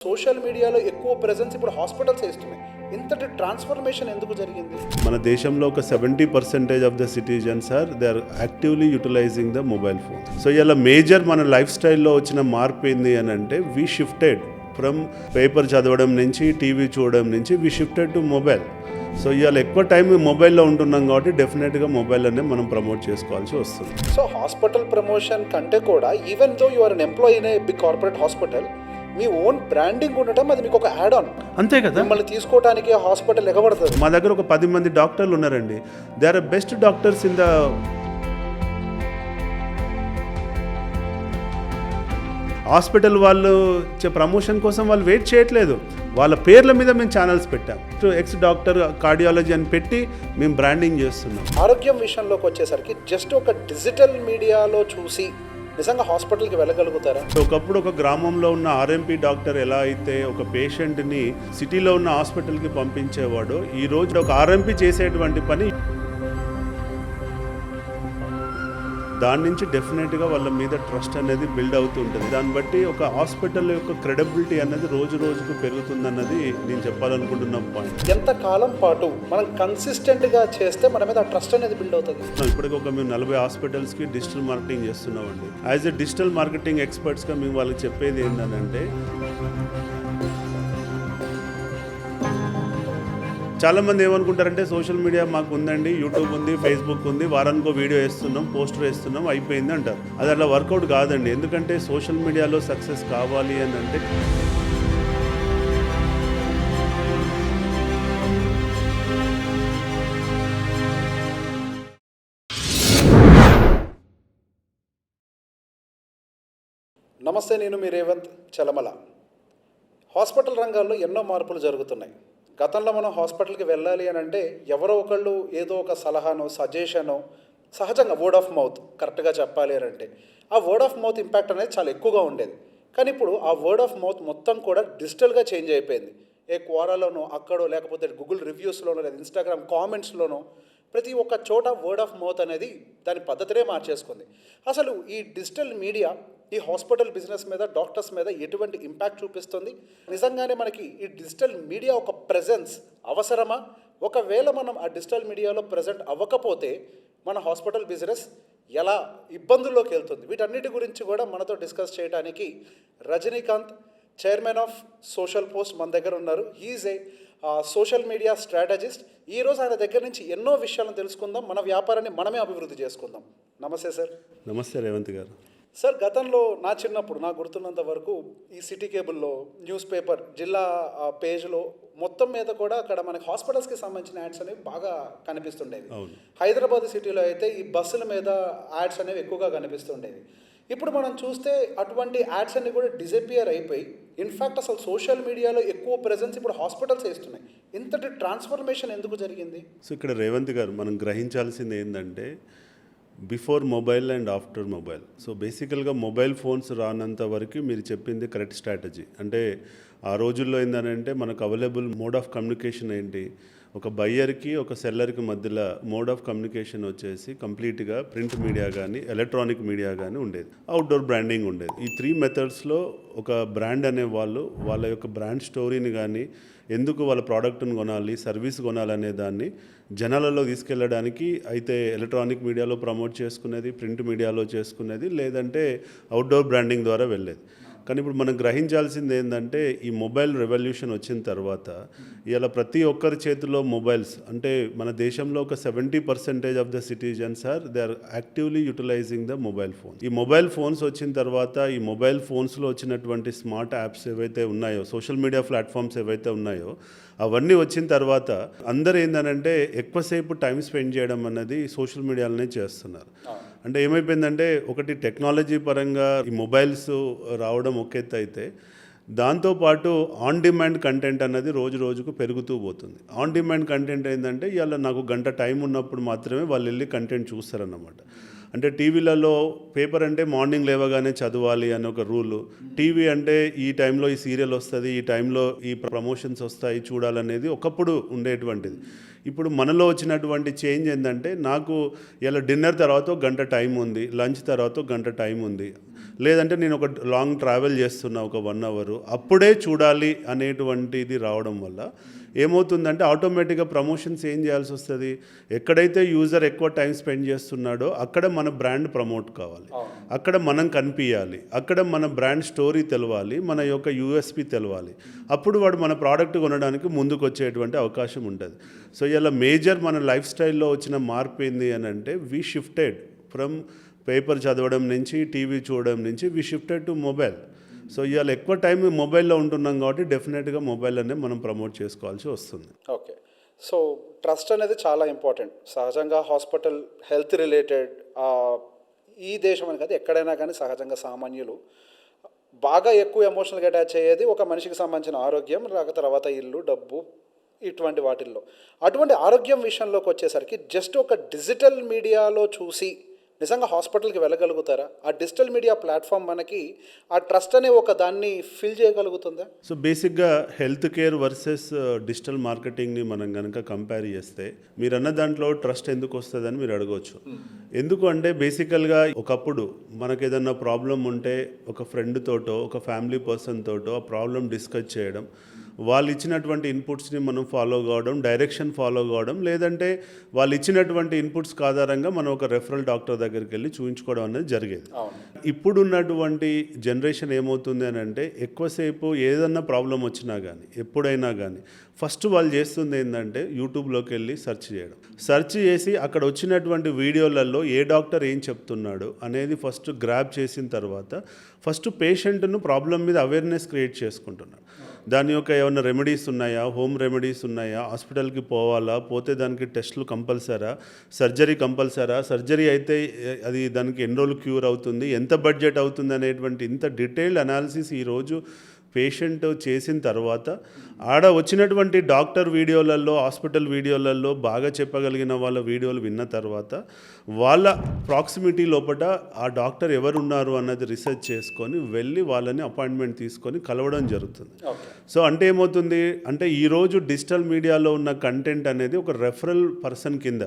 Social మీడియాలో ఎక్కువ presence ఇప్పుడు హాస్పిటల్స్ ఇస్తున్నాయి. ఇంతటి ట్రాన్స్ఫర్మేషన్ ఎందుకు జరిగింది? మన దేశంలో ఒక 70% of the citizens they are actively utilising the mobile phone. So ఇలా మేజర్ మన లైఫ్ స్టైల్లో వచ్చిన మార్పు ఏంది అని అంటే వీ షిఫ్టెడ్ ఫ్రమ్ పేపర్ చదవడం నుంచి టీవీ చూడడం నుంచి we shifted to mobile. So ఇవాళ ఎక్కువ టైం మొబైల్లో ఉంటున్నాం కాబట్టి డెఫినెట్గా మొబైల్ అనే మనం ప్రమోట్ చేసుకోవాల్సి వస్తుంది. సో హాస్పిటల్ ప్రమోషన్ కంటే కూడా even though you are an employee in a big corporate hospital, మీ ఓన్ బ్రాండింగ్ ఉండటం అది మీకు ఒక యాడ్ ఆన్. అంతే కదా, మిమ్మల్ని తీసుకోవడానికి హాస్పిటల్ ఎగబడుతుంది. మా దగ్గర ఒక 10 మంది డాక్టర్లు ఉన్నారండి. They are best doctors in the hospital. వాళ్ళు ప్రమోషన్ కోసం వాళ్ళు వెయిట్ చేయట్లేదు, వాళ్ళ పేర్ల మీద మేము ఛానల్స్ పెట్టాం. ఎక్స్ డాక్టర్ కార్డియాలజీ అని పెట్టి మేము బ్రాండింగ్ చేస్తున్నాం. ఆరోగ్యం విషయంలోకి వచ్చేసరికి జస్ట్ ఒక డిజిటల్ మీడియాలో చూసి నిజంగా హాస్పిటల్కి వెళ్ళగలుగుతారా? ఒకప్పుడు ఒక గ్రామంలో ఉన్న ఆర్ఎంపీ డాక్టర్ ఎలా అయితే ఒక పేషెంట్ని సిటీలో ఉన్న హాస్పిటల్కి పంపించేవాడో, ఈ రోజు ఒక ఆర్ఎంపీ చేసేటువంటి పని దాని నుంచి డెఫినెట్గా వాళ్ళ మీద ట్రస్ట్ అనేది బిల్డ్ అవుతుంటుంది. దాన్ని బట్టి ఒక హాస్పిటల్ యొక్క క్రెడిబిలిటీ అనేది రోజు రోజుకు పెరుగుతుందన్నది నేను చెప్పాలనుకుంటున్న పాయింట్. ఎంత కాలం పాటు మనం కన్సిస్టెంట్గా చేస్తే మన మీద ఆ ట్రస్ట్ అనేది బిల్డ్ అవుతుంది? ఇప్పటికి ఒక మేము 40 హాస్పిటల్స్కి డిజిటల్ మార్కెటింగ్ చేస్తున్నామండి. యాజ్ ఎ డిజిటల్ మార్కెటింగ్ ఎక్స్పర్ట్స్గా మేము వాళ్ళకి చెప్పేది ఏంటంటే, చాలామంది ఏమనుకుంటారంటే సోషల్ మీడియా మాకు ఉందండి, యూట్యూబ్ ఉంది, ఫేస్బుక్ ఉంది, వారానికో వీడియో వేస్తున్నాం, పోస్టర్ వేస్తున్నాం, అయిపోయింది అంటారు. అది అట్లా వర్కౌట్ కాదండి. ఎందుకంటే సోషల్ మీడియాలో సక్సెస్ కావాలి అని అంటే నమస్తే, నేను మీ రేవంత్ చలమల. హాస్పిటల్ రంగాల్లో ఎన్నో మార్పులు జరుగుతున్నాయి. గతంలో మనం హాస్పిటల్కి వెళ్ళాలి అని అంటే ఎవరో ఒకళ్ళు ఏదో ఒక సలహానో సజెషనో, సహజంగా వర్డ్ ఆఫ్ మౌత్, కరెక్ట్గా చెప్పాలి అని అంటే ఆ వర్డ్ ఆఫ్ మౌత్ ఇంపాక్ట్ అనేది చాలా ఎక్కువగా ఉండేది. కానీ ఇప్పుడు ఆ వర్డ్ ఆఫ్ మౌత్ మొత్తం కూడా డిజిటల్గా చేంజ్ అయిపోయింది. ఏ క్వారాలోనో అక్కడో, లేకపోతే గూగుల్ రివ్యూస్లోనో, లేదా ఇన్స్టాగ్రామ్ కామెంట్స్లోనో, ప్రతి ఒక్క చోట వర్డ్ ఆఫ్ మౌత్ అనేది దాని పద్ధతినే మార్చేసుకుంది. అసలు ఈ డిజిటల్ మీడియా ఈ హాస్పిటల్ బిజినెస్ మీద, డాక్టర్స్ మీద ఎటువంటి ఇంపాక్ట్ చూపిస్తుంది? నిజంగానే మనకి ఈ డిజిటల్ మీడియా ఒక ప్రెజెన్స్ అవసరమా? ఒకవేళ మనం ఆ డిజిటల్ మీడియాలో ప్రెజెంట్ అవ్వకపోతే మన హాస్పిటల్ బిజినెస్ ఎలా ఇబ్బందుల్లోకి వెళ్తుంది? వీటన్నిటి గురించి కూడా మనతో డిస్కస్ చేయడానికి Rajinikanth, chairman of social post, మన దగ్గర ఉన్నారు. హీఈస్ ఏ సోషల్ మీడియా స్ట్రాటజిస్ట్. ఈరోజు ఆయన దగ్గర నుంచి ఎన్నో విషయాలను తెలుసుకుందాం, మన వ్యాపారాన్ని మనమే అభివృద్ధి చేసుకుందాం. నమస్తే సార్. నమస్తే రేవంత్ గారు. సార్, గతంలో నా చిన్నప్పుడు నాకు గుర్తున్నంత వరకు ఈ సిటీ కేబుల్లో, న్యూస్ పేపర్, జిల్లా పేజ్లో మొత్తం మీద కూడా అక్కడ మనకి హాస్పిటల్స్కి సంబంధించిన యాడ్స్ అనేవి బాగా కనిపిస్తుండేవి. హైదరాబాద్ సిటీలో అయితే ఈ బస్సుల మీద యాడ్స్ అనేవి ఎక్కువగా కనిపిస్తుండేవి. ఇప్పుడు మనం చూస్తే అటువంటి యాడ్స్ అన్ని కూడా డిజపియర్ అయిపోయి, ఇన్ఫ్యాక్ట్ అసలు సోషల్ మీడియాలో ఎక్కువ ప్రెజెన్స్ ఇప్పుడు హాస్పిటల్స్ ఇస్తున్నాయి. ఇంతటి ట్రాన్స్ఫర్మేషన్ ఎందుకు జరిగింది? సో ఇక్కడ రేవంత్ గారు మనం గ్రహించాల్సింది ఏంటంటే, before mobile and after mobile. So బేసికల్గా మొబైల్ ఫోన్స్ రానంత వరకు మీరు చెప్పింది కరెక్ట్ స్ట్రాటజీ. అంటే ఆ రోజుల్లో ఏంటంటే మనకు అవైలబుల్ మోడ్ ఆఫ్ కమ్యూనికేషన్ ఏంటి, ఒక బయ్యర్కి ఒక సెల్లర్కి మధ్యలో మోడ్ ఆఫ్ కమ్యూనికేషన్ వచ్చేసి కంప్లీట్గా ప్రింట్ మీడియా కానీ ఎలక్ట్రానిక్ మీడియా కానీ ఉండేది, అవుట్డోర్ బ్రాండింగ్ ఉండేది. ఈ 3 మెథడ్స్లో ఒక బ్రాండ్ అనే వాళ్ళు వాళ్ళ యొక్క బ్రాండ్ స్టోరీని కానీ, ఎందుకు వాళ్ళ ప్రోడక్ట్ని కొనాలి, సర్వీస్ కొనాలనే దాన్ని జనాలలో తీసుకెళ్ళడానికి అయితే ఎలక్ట్రానిక్ మీడియాలో ప్రమోట్ చేసుకునేది, ప్రింట్ మీడియాలో చేసుకునేది, లేదంటే అవుట్డోర్ బ్రాండింగ్ ద్వారా వెళ్ళేది. కానీ ఇప్పుడు మనం గ్రహించాల్సింది ఏంటంటే, ఈ మొబైల్ రెవల్యూషన్ వచ్చిన తర్వాత ఇలా ప్రతి ఒక్కరి చేతిలో మొబైల్స్. అంటే మన దేశంలో ఒక 70% of the citizens they are actively utilising the mobile phone. ఈ మొబైల్ ఫోన్స్ వచ్చిన తర్వాత ఈ మొబైల్ ఫోన్స్లో వచ్చినటువంటి స్మార్ట్ యాప్స్ ఏవైతే ఉన్నాయో, సోషల్ మీడియా ప్లాట్ఫామ్స్ ఏవైతే ఉన్నాయో, అవన్నీ వచ్చిన తర్వాత అందరూ ఏంటంటే ఎక్కువసేపు టైం స్పెండ్ చేయడం అన్నది సోషల్ మీడియాలోనే చేస్తున్నారు. అంటే ఏమైపోయిందంటే, ఒకటి టెక్నాలజీ పరంగా ఈ మొబైల్స్ రావడం ఒక ఎత్తు అయితే, దాంతోపాటు ఆన్ డిమాండ్ కంటెంట్ అన్నది రోజు రోజుకు పెరుగుతూ పోతుంది. ఆన్ డిమాండ్ కంటెంట్ ఏంటంటే, ఇవాళ నాకు గంట టైం ఉన్నప్పుడు మాత్రమే వాళ్ళు వెళ్ళి కంటెంట్ చూస్తారన్నమాట. అంటే టీవీలలో పేపర్ అంటే మార్నింగ్ లేవగానే చదవాలి అని ఒక రూలు, టీవీ అంటే ఈ టైంలో ఈ సీరియల్ వస్తుంది, ఈ టైంలో ఈ ప్రమోషన్స్ వస్తాయి చూడాలనేది ఒకప్పుడు ఉండేటువంటిది. ఇప్పుడు మనలో వచ్చినటువంటి చేంజ్ ఏంటంటే, నాకు ఇలా డిన్నర్ తర్వాత ఒక గంట టైం ఉంది, లంచ్ తర్వాత ఒక గంట టైం ఉంది, లేదంటే నేను ఒక లాంగ్ ట్రావెల్ చేస్తున్నా ఒక 1 అవర్, అప్పుడే చూడాలి అనేటువంటిది రావడం వల్ల ఏమవుతుందంటే ఆటోమేటిక్గా ప్రమోషన్స్ ఏం చేయాల్సి వస్తుంది, ఎక్కడైతే యూజర్ ఎక్కువ టైం స్పెండ్ చేస్తున్నాడో అక్కడ మన బ్రాండ్ ప్రమోట్ కావాలి, అక్కడ మనం కనిపించాలి, అక్కడ మన బ్రాండ్ స్టోరీ తెలవాలి, మన యొక్క యూఎస్పి తెలవాలి. అప్పుడు వాడు మన ప్రోడక్ట్ కొనడానికి ముందుకు వచ్చేటువంటి అవకాశం ఉంటుంది. సో ఇలా మేజర్ మన లైఫ్ స్టైల్లో వచ్చిన మార్పు ఏంది అని అంటే వీ షిఫ్టెడ్ ఫ్రమ్ పేపర్ చదవడం నుంచి, టీవీ చూడడం నుంచి we shifted to mobile. So ఇవాళ ఎక్కువ టైం మొబైల్లో ఉంటున్నాం కాబట్టి డెఫినెట్గా మొబైల్ అనేది మనం ప్రమోట్ చేసుకోవాల్సి వస్తుంది. ఓకే. సో ట్రస్ట్ అనేది చాలా ఇంపార్టెంట్. సహజంగా హాస్పిటల్ హెల్త్ రిలేటెడ్ ఈ దేశం అని కాదు, ఎక్కడైనా కానీ సహజంగా సామాన్యులు బాగా ఎక్కువ ఎమోషనల్గా అటాచ్ అయ్యేది ఒక మనిషికి సంబంధించిన ఆరోగ్యం, తర్వాత ఇల్లు, డబ్బు, ఇటువంటి వాటిల్లో. అటువంటి ఆరోగ్యం విషయంలోకి వచ్చేసరికి జస్ట్ ఒక డిజిటల్ మీడియాలో చూసి నిజంగా హాస్పిటల్కి వెళ్ళగలుగుతారా? ఆ డిజిటల్ మీడియా ప్లాట్ఫామ్ మనకి ఆ ట్రస్ట్ అనే ఒక దాన్ని ఫిల్ చేయగలుగుతుందా? సో బేసిక్గా హెల్త్ కేర్ వర్సెస్ డిజిటల్ మార్కెటింగ్ని మనం కనుక కంపేర్ చేస్తే మీరు అన్న దాంట్లో ట్రస్ట్ ఎందుకు వస్తుందని మీరు అడగవచ్చు. ఎందుకు అంటే బేసికల్గా ఒకప్పుడు మనకు ఏదన్నా ప్రాబ్లం ఉంటే ఒక ఫ్రెండ్ తోటో ఒక ఫ్యామిలీ పర్సన్ తోటో ఆ ప్రాబ్లం డిస్కస్ చేయడం, వాళ్ళు ఇచ్చినటువంటి ఇన్పుట్స్ని మనం ఫాలో కావడం, డైరెక్షన్ ఫాలో కావడం, లేదంటే వాళ్ళు ఇచ్చినటువంటి ఇన్పుట్స్ ఆధారంగా మనం ఒక రెఫరల్ డాక్టర్ దగ్గరికి వెళ్ళి చూపించుకోవడం అనేది జరిగేది. ఇప్పుడున్నటువంటి జనరేషన్ ఏమవుతుంది అని అంటే ఎక్కువసేపు ఏదన్నా ప్రాబ్లం వచ్చినా కానీ ఎప్పుడైనా కానీ ఫస్ట్ వాళ్ళు చేస్తుంది ఏంటంటే యూట్యూబ్లోకి వెళ్ళి సెర్చ్ చేసి అక్కడ వచ్చినటువంటి వీడియోలలో ఏ డాక్టర్ ఏం చెప్తున్నాడు అనేది ఫస్ట్ గ్రాబ్ చేసిన తర్వాత ఫస్ట్ పేషెంట్ను ప్రాబ్లం మీద అవేర్నెస్ క్రియేట్ చేసుకుంటున్నాడు. దాని యొక్క ఏమైనా రెమెడీస్ ఉన్నాయా, హోమ్ రెమెడీస్ ఉన్నాయా, హాస్పిటల్కి పోవాలా, పోతే దానికి టెస్టులు కంపల్సరా, సర్జరీ కంపల్సరా, సర్జరీ అయితే అది దానికి ఎన్ని రోజులు క్యూర్ అవుతుంది, ఎంత బడ్జెట్ అవుతుంది అనేటువంటి ఇంత డీటెయిల్డ్ అనాలిసిస్ ఈరోజు పేషెంట్ చేసిన తర్వాత ఆడ వచ్చినటువంటి డాక్టర్ వీడియోలలో, హాస్పిటల్ వీడియోలలో బాగా చెప్పగలిగిన వాళ్ళ వీడియోలు విన్న తర్వాత వాళ్ళ ప్రాక్సిమిటీ లోపల ఆ డాక్టర్ ఎవరున్నారు అన్నది రీసెర్చ్ చేసుకొని వెళ్ళి వాళ్ళని అపాయింట్మెంట్ తీసుకొని కలవడం జరుగుతుంది. సో అంటే ఏమవుతుంది అంటే ఈరోజు డిజిటల్ మీడియాలో ఉన్న కంటెంట్ అనేది ఒక రెఫరల్ పర్సన్ కింద,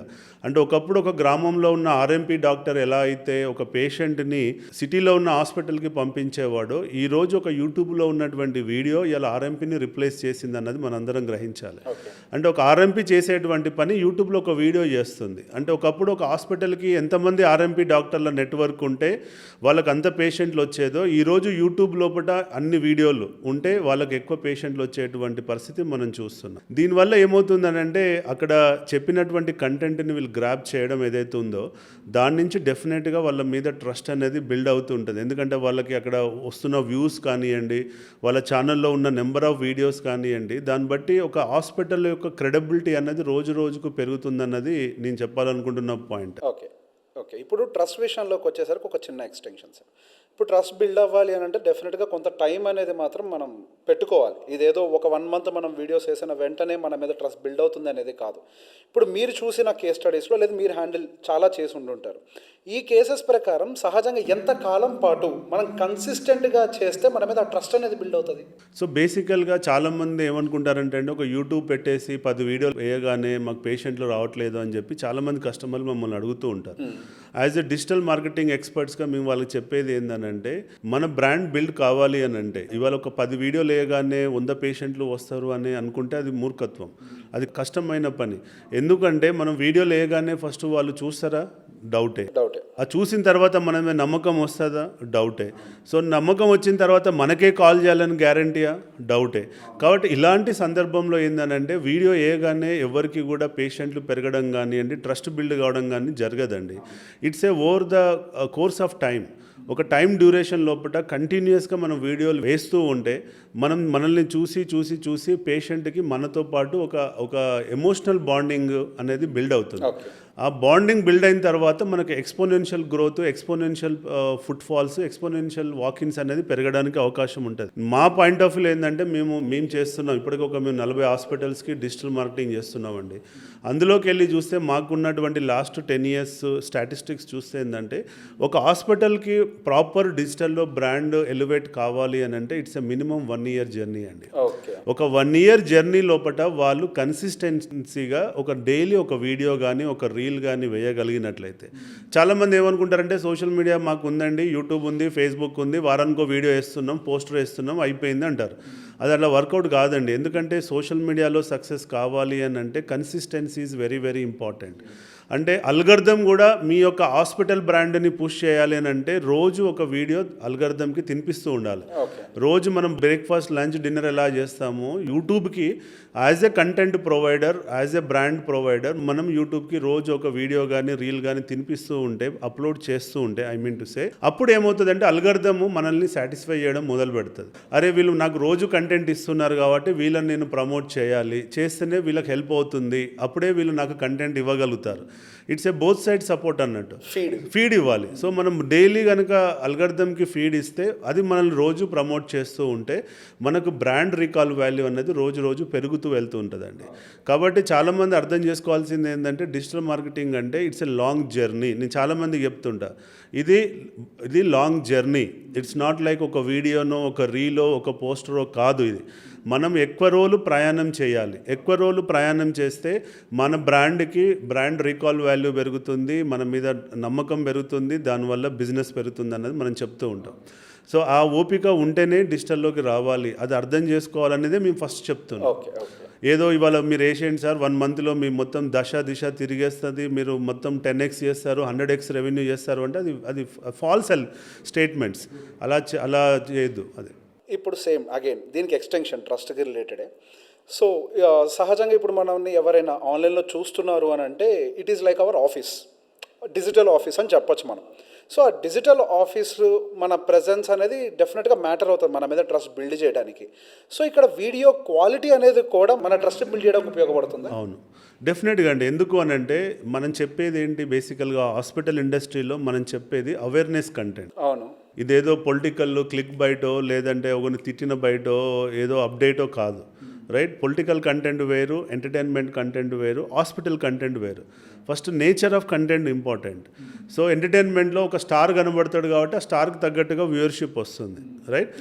అంటే ఒకప్పుడు ఒక గ్రామంలో ఉన్న ఆర్ఎంపీ డాక్టర్ ఎలా అయితే ఒక పేషెంట్ని సిటీలో ఉన్న హాస్పిటల్కి పంపించేవాడో ఈరోజు ఒక యూట్యూబ్లో ఉన్నటువంటి వీడియో ఇలా ఆర్ఎంపీని రిప్లేస్ చేసింది అన్నది మనందరం గ్రహించాలి. అంటే ఒక ఆర్ఎంపీ చేసేటువంటి పని యూట్యూబ్లో ఒక వీడియో చేస్తుంది. అంటే ఒకప్పుడు ఒక హాస్పిటల్కి ఎంతమంది ఆర్ఎంపీ డాక్టర్ల నెట్వర్క్ ఉంటే వాళ్ళకి అంత పేషెంట్లు వచ్చేదో ఈరోజు యూట్యూబ్ లోపల అన్ని వీడియోలు ఉంటే వాళ్ళకి ఎక్కువ పేషెంట్లు వచ్చేటువంటి పరిస్థితి మనం చూస్తున్నాం. దీనివల్ల ఏమవుతుందనంటే అక్కడ చెప్పినటువంటి కంటెంట్ని వీళ్ళు గ్రాబ్ చేయడం ఏదైతే ఉందో దాని నుంచి డెఫినెట్గా వాళ్ళ మీద ట్రస్ట్ అనేది బిల్డ్ అవుతూ ఉంటుంది. ఎందుకంటే వాళ్ళకి అక్కడ వస్తున్న వ్యూస్ కానివ్వండి, వాళ్ళ ఛానల్లో ఉన్న నెంబర్ ఆఫ్ వీడియోస్ కానివ్వండి, దాన్ని బట్టి ఒక హాస్పిటల్ యొక్క క్రెడిబిలిటీ అనేది రోజు రోజుకు పెరుగుతుందన్నది నేను చెప్పాలనుకుంటున్న పాయింట్. ఓకే. ఇప్పుడు ట్రస్ట్ విషయంలోకి వచ్చేసరికి ఒక చిన్న ఎక్స్టెన్షన్ సార్. ఇప్పుడు ట్రస్ట్ బిల్డ్ అవ్వాలి అని అంటే డెఫినెట్గా కొంత టైం అనేది మాత్రం మనం పెట్టుకోవాలి. ఇదేదో ఒక 1 మంత్ మనం వీడియోస్ వేసిన వెంటనే మన మీద ట్రస్ట్ బిల్డ్ అవుతుంది అనేది కాదు. ఇప్పుడు మీరు చూసిన కేస్ స్టడీస్లో లేదా మీరు హ్యాండిల్ చాలా చేసి ఉండుంటారు. ఈ కేసెస్ ప్రకారం సహజంగా ఎంత కాలం పాటు మనం కన్సిస్టెంట్గా చేస్తే మన మీద ఆ ట్రస్ట్ అనేది బిల్డ్ అవుతుంది? సో బేసికల్గా చాలామంది ఏమనుకుంటారంటే అండి ఒక యూట్యూబ్ పెట్టేసి 10 వీడియోలు వేయగానే మాకు పేషెంట్లు రావట్లేదు అని చెప్పి చాలామంది కస్టమర్లు మమ్మల్ని అడుగుతూ ఉంటారు. యాజ్ ఎ డిజిటల్ మార్కెటింగ్ ఎక్స్పర్ట్స్గా మేము వాళ్ళకి చెప్పేది ఏంటంటే మన బ్రాండ్ బిల్డ్ కావాలి అని అంటే ఇవాళ ఒక 10 వీడియోలు వేయగానే 100 పేషెంట్లు వస్తారు అని అనుకుంటే అది మూర్ఖత్వం, అది కష్టమైన పని. ఎందుకంటే మనం వీడియోలు వేయగానే ఫస్ట్ వాళ్ళు చూస్తారా, డౌటే. ఆ చూసిన తర్వాత మన మీద నమ్మకం వస్తుందా, డౌటే. సో నమ్మకం వచ్చిన తర్వాత మనకే కాల్ చేయాలని గ్యారంటీయా, డౌటే. కాబట్టి ఇలాంటి సందర్భంలో ఏంటంటే వీడియో వేయగానే ఎవరికి కూడా పేషెంట్లు పెరగడం కానివ్వండి, ట్రస్ట్ బిల్డ్ కావడం కానీ జరగదండి. It's a over the course of time. ఒక టైం డ్యూరేషన్ లోపల కంటిన్యూస్గా మనం వీడియోలు వేస్తూ ఉంటే మనల్ని చూసి పేషెంట్కి మనతో పాటు ఒక ఎమోషనల్ బాండింగ్ అనేది బిల్డ్ అవుతుంది. ఆ బాండింగ్ బిల్డ్ అయిన తర్వాత మనకు exponential growth, exponential footfalls, exponential walk-ins అనేది పెరగడానికి అవకాశం ఉంటుంది. మా పాయింట్ ఆఫ్ వ్యూ ఏంటంటే మేము చేస్తున్నాం ఇప్పటికి మేము 40 హాస్పిటల్స్కి డిజిటల్ మార్కెటింగ్ చేస్తున్నామండి. అందులోకి వెళ్ళి చూస్తే మాకున్నటువంటి లాస్ట్ 10 years స్టాటిస్టిక్స్ చూస్తే ఏంటంటే ఒక హాస్పిటల్కి ప్రాపర్ డిజిటల్లో బ్రాండ్ ఎలివేట్ కావాలి అని అంటే it's a minimum 1 year journey అండి. ఒక 1 ఇయర్ జర్నీ లోపల వాళ్ళు కన్సిస్టెన్సీగా ఒక డైలీ ఒక వీడియో కానీ ఒక రీల్ కానీ వేయగలిగినట్లయితే, చాలామంది ఏమనుకుంటారంటే సోషల్ మీడియా మాకు ఉందండి, యూట్యూబ్ ఉంది, ఫేస్బుక్ ఉంది, వారానికో వీడియో వేస్తున్నాం, పోస్టర్ వేస్తున్నాం, అయిపోయింది అంటారు. అది అట్లా వర్కౌట్ కాదండి. ఎందుకంటే సోషల్ మీడియాలో సక్సెస్ కావాలి అని అంటే consistency is very very important. అంటే అల్గర్థం కూడా మీ యొక్క హాస్పిటల్ బ్రాండ్ని పుష్ చేయాలి అని అంటే రోజు ఒక వీడియో అల్గర్థంకి తినిపిస్తూ ఉండాలి. రోజు మనం బ్రేక్ఫాస్ట్, లంచ్, డిన్నర్ ఎలా చేస్తామో యూట్యూబ్కి as a content provider, as a brand provider మనం యూట్యూబ్కి రోజు ఒక వీడియో కానీ రీల్ కానీ తినిపిస్తూ ఉంటే, అప్లోడ్ చేస్తూ ఉంటే, ఐ మీన్ టు సే, అప్పుడు ఏమవుతుందంటే అల్గర్థము మనల్ని సాటిస్ఫై చేయడం మొదలు పెడుతుంది. అరే వీళ్ళు నాకు రోజు కంటెంట్ ఇస్తున్నారు కాబట్టి వీళ్ళని నేను ప్రమోట్ చేయాలి, చేస్తేనే వీళ్ళకి హెల్ప్ అవుతుంది, అప్పుడే వీళ్ళు నాకు కంటెంట్ ఇవ్వగలుగుతారు. It's a both side support అన్నట్టు. ఫీడ్ ఇవ్వాలి. సో మనం డైలీ కనుక అల్గర్థంకి ఫీడ్ ఇస్తే అది మనల్ని రోజు ప్రమోట్ చేస్తూ ఉంటే మనకు బ్రాండ్ రీకాల్ వాల్యూ అనేది రోజు రోజు పెరుగుతూ వెళ్తూ ఉంటుందండి. కాబట్టి చాలామంది అర్థం చేసుకోవాల్సింది ఏంటంటే డిజిటల్ మార్కెటింగ్ అంటే ఇట్స్ ఎ లాంగ్ జర్నీ. నేను చాలామందికి చెప్తుంటా, ఇది long journey. It's not like ఒక వీడియోనో, ఒక రీలో, ఒక పోస్టరో కాదు. ఇది మనం ఎక్కువ రోజులు ప్రయాణం చేయాలి. ఎక్కువ రోజులు ప్రయాణం చేస్తే మన బ్రాండ్ రీకాల్ వాల్యూ పెరుగుతుంది, మన మీద నమ్మకం పెరుగుతుంది, దానివల్ల బిజినెస్ పెరుగుతుంది అన్నది మనం చెప్తూ ఉంటాం. సో ఆ ఓపిక ఉంటేనే డిజిటల్లోకి రావాలి, అది అర్థం చేసుకోవాలనేదే మేము ఫస్ట్ చెప్తున్నాం. ఏదో ఇవాళ మీరు వేసేయండి సార్, 1 మంత్లో మీ మొత్తం దిశ తిరిగేస్తుంది, మీరు మొత్తం 10x చేస్తారు, 100x రెవెన్యూ చేస్తారు అంటే అది ఫాల్స్ స్టేట్మెంట్స్. అలా చేయొద్దు. అది ఇప్పుడు సేమ్ అగైన్ దీనికి ఎక్స్టెన్షన్ ట్రస్ట్కి రిలేటెడే. సో సహజంగా ఇప్పుడు మనల్ని ఎవరైనా ఆన్లైన్లో చూస్తున్నారు అని అంటే it is like our office, digital office అని చెప్పొచ్చు మనం. సో ఆ డిజిటల్ ఆఫీస్ మన ప్రెజెన్స్ అనేది డెఫినెట్గా మ్యాటర్ అవుతుంది మన మీద ట్రస్ట్ బిల్డ్ చేయడానికి. సో ఇక్కడ వీడియో క్వాలిటీ అనేది కూడా మన ట్రస్ట్ బిల్డ్ చేయడానికి ఉపయోగపడుతుంది. అవును, డెఫినెట్గా అండి. ఎందుకు అని అంటే మనం చెప్పేది ఏంటి, బేసికల్గా హాస్పిటల్ ఇండస్ట్రీలో మనం చెప్పేది అవేర్నెస్ కంటెంట్. అవును, ఇదేదో పొలిటికల్ క్లిక్ బయటో లేదంటే ఒకరిని తిట్టిన బయటో ఏదో అప్డేటో కాదు, రైట్? పొలిటికల్ కంటెంట్ వేరు, ఎంటర్టైన్మెంట్ కంటెంట్ వేరు, హాస్పిటల్ కంటెంట్ వేరు. First nature of content important. So ఎంటర్టైన్మెంట్లో ఒక స్టార్ కనబడతాడు కాబట్టి ఆ స్టార్కి తగ్గట్టుగా వ్యూవర్షిప్ వస్తుంది, రైట్?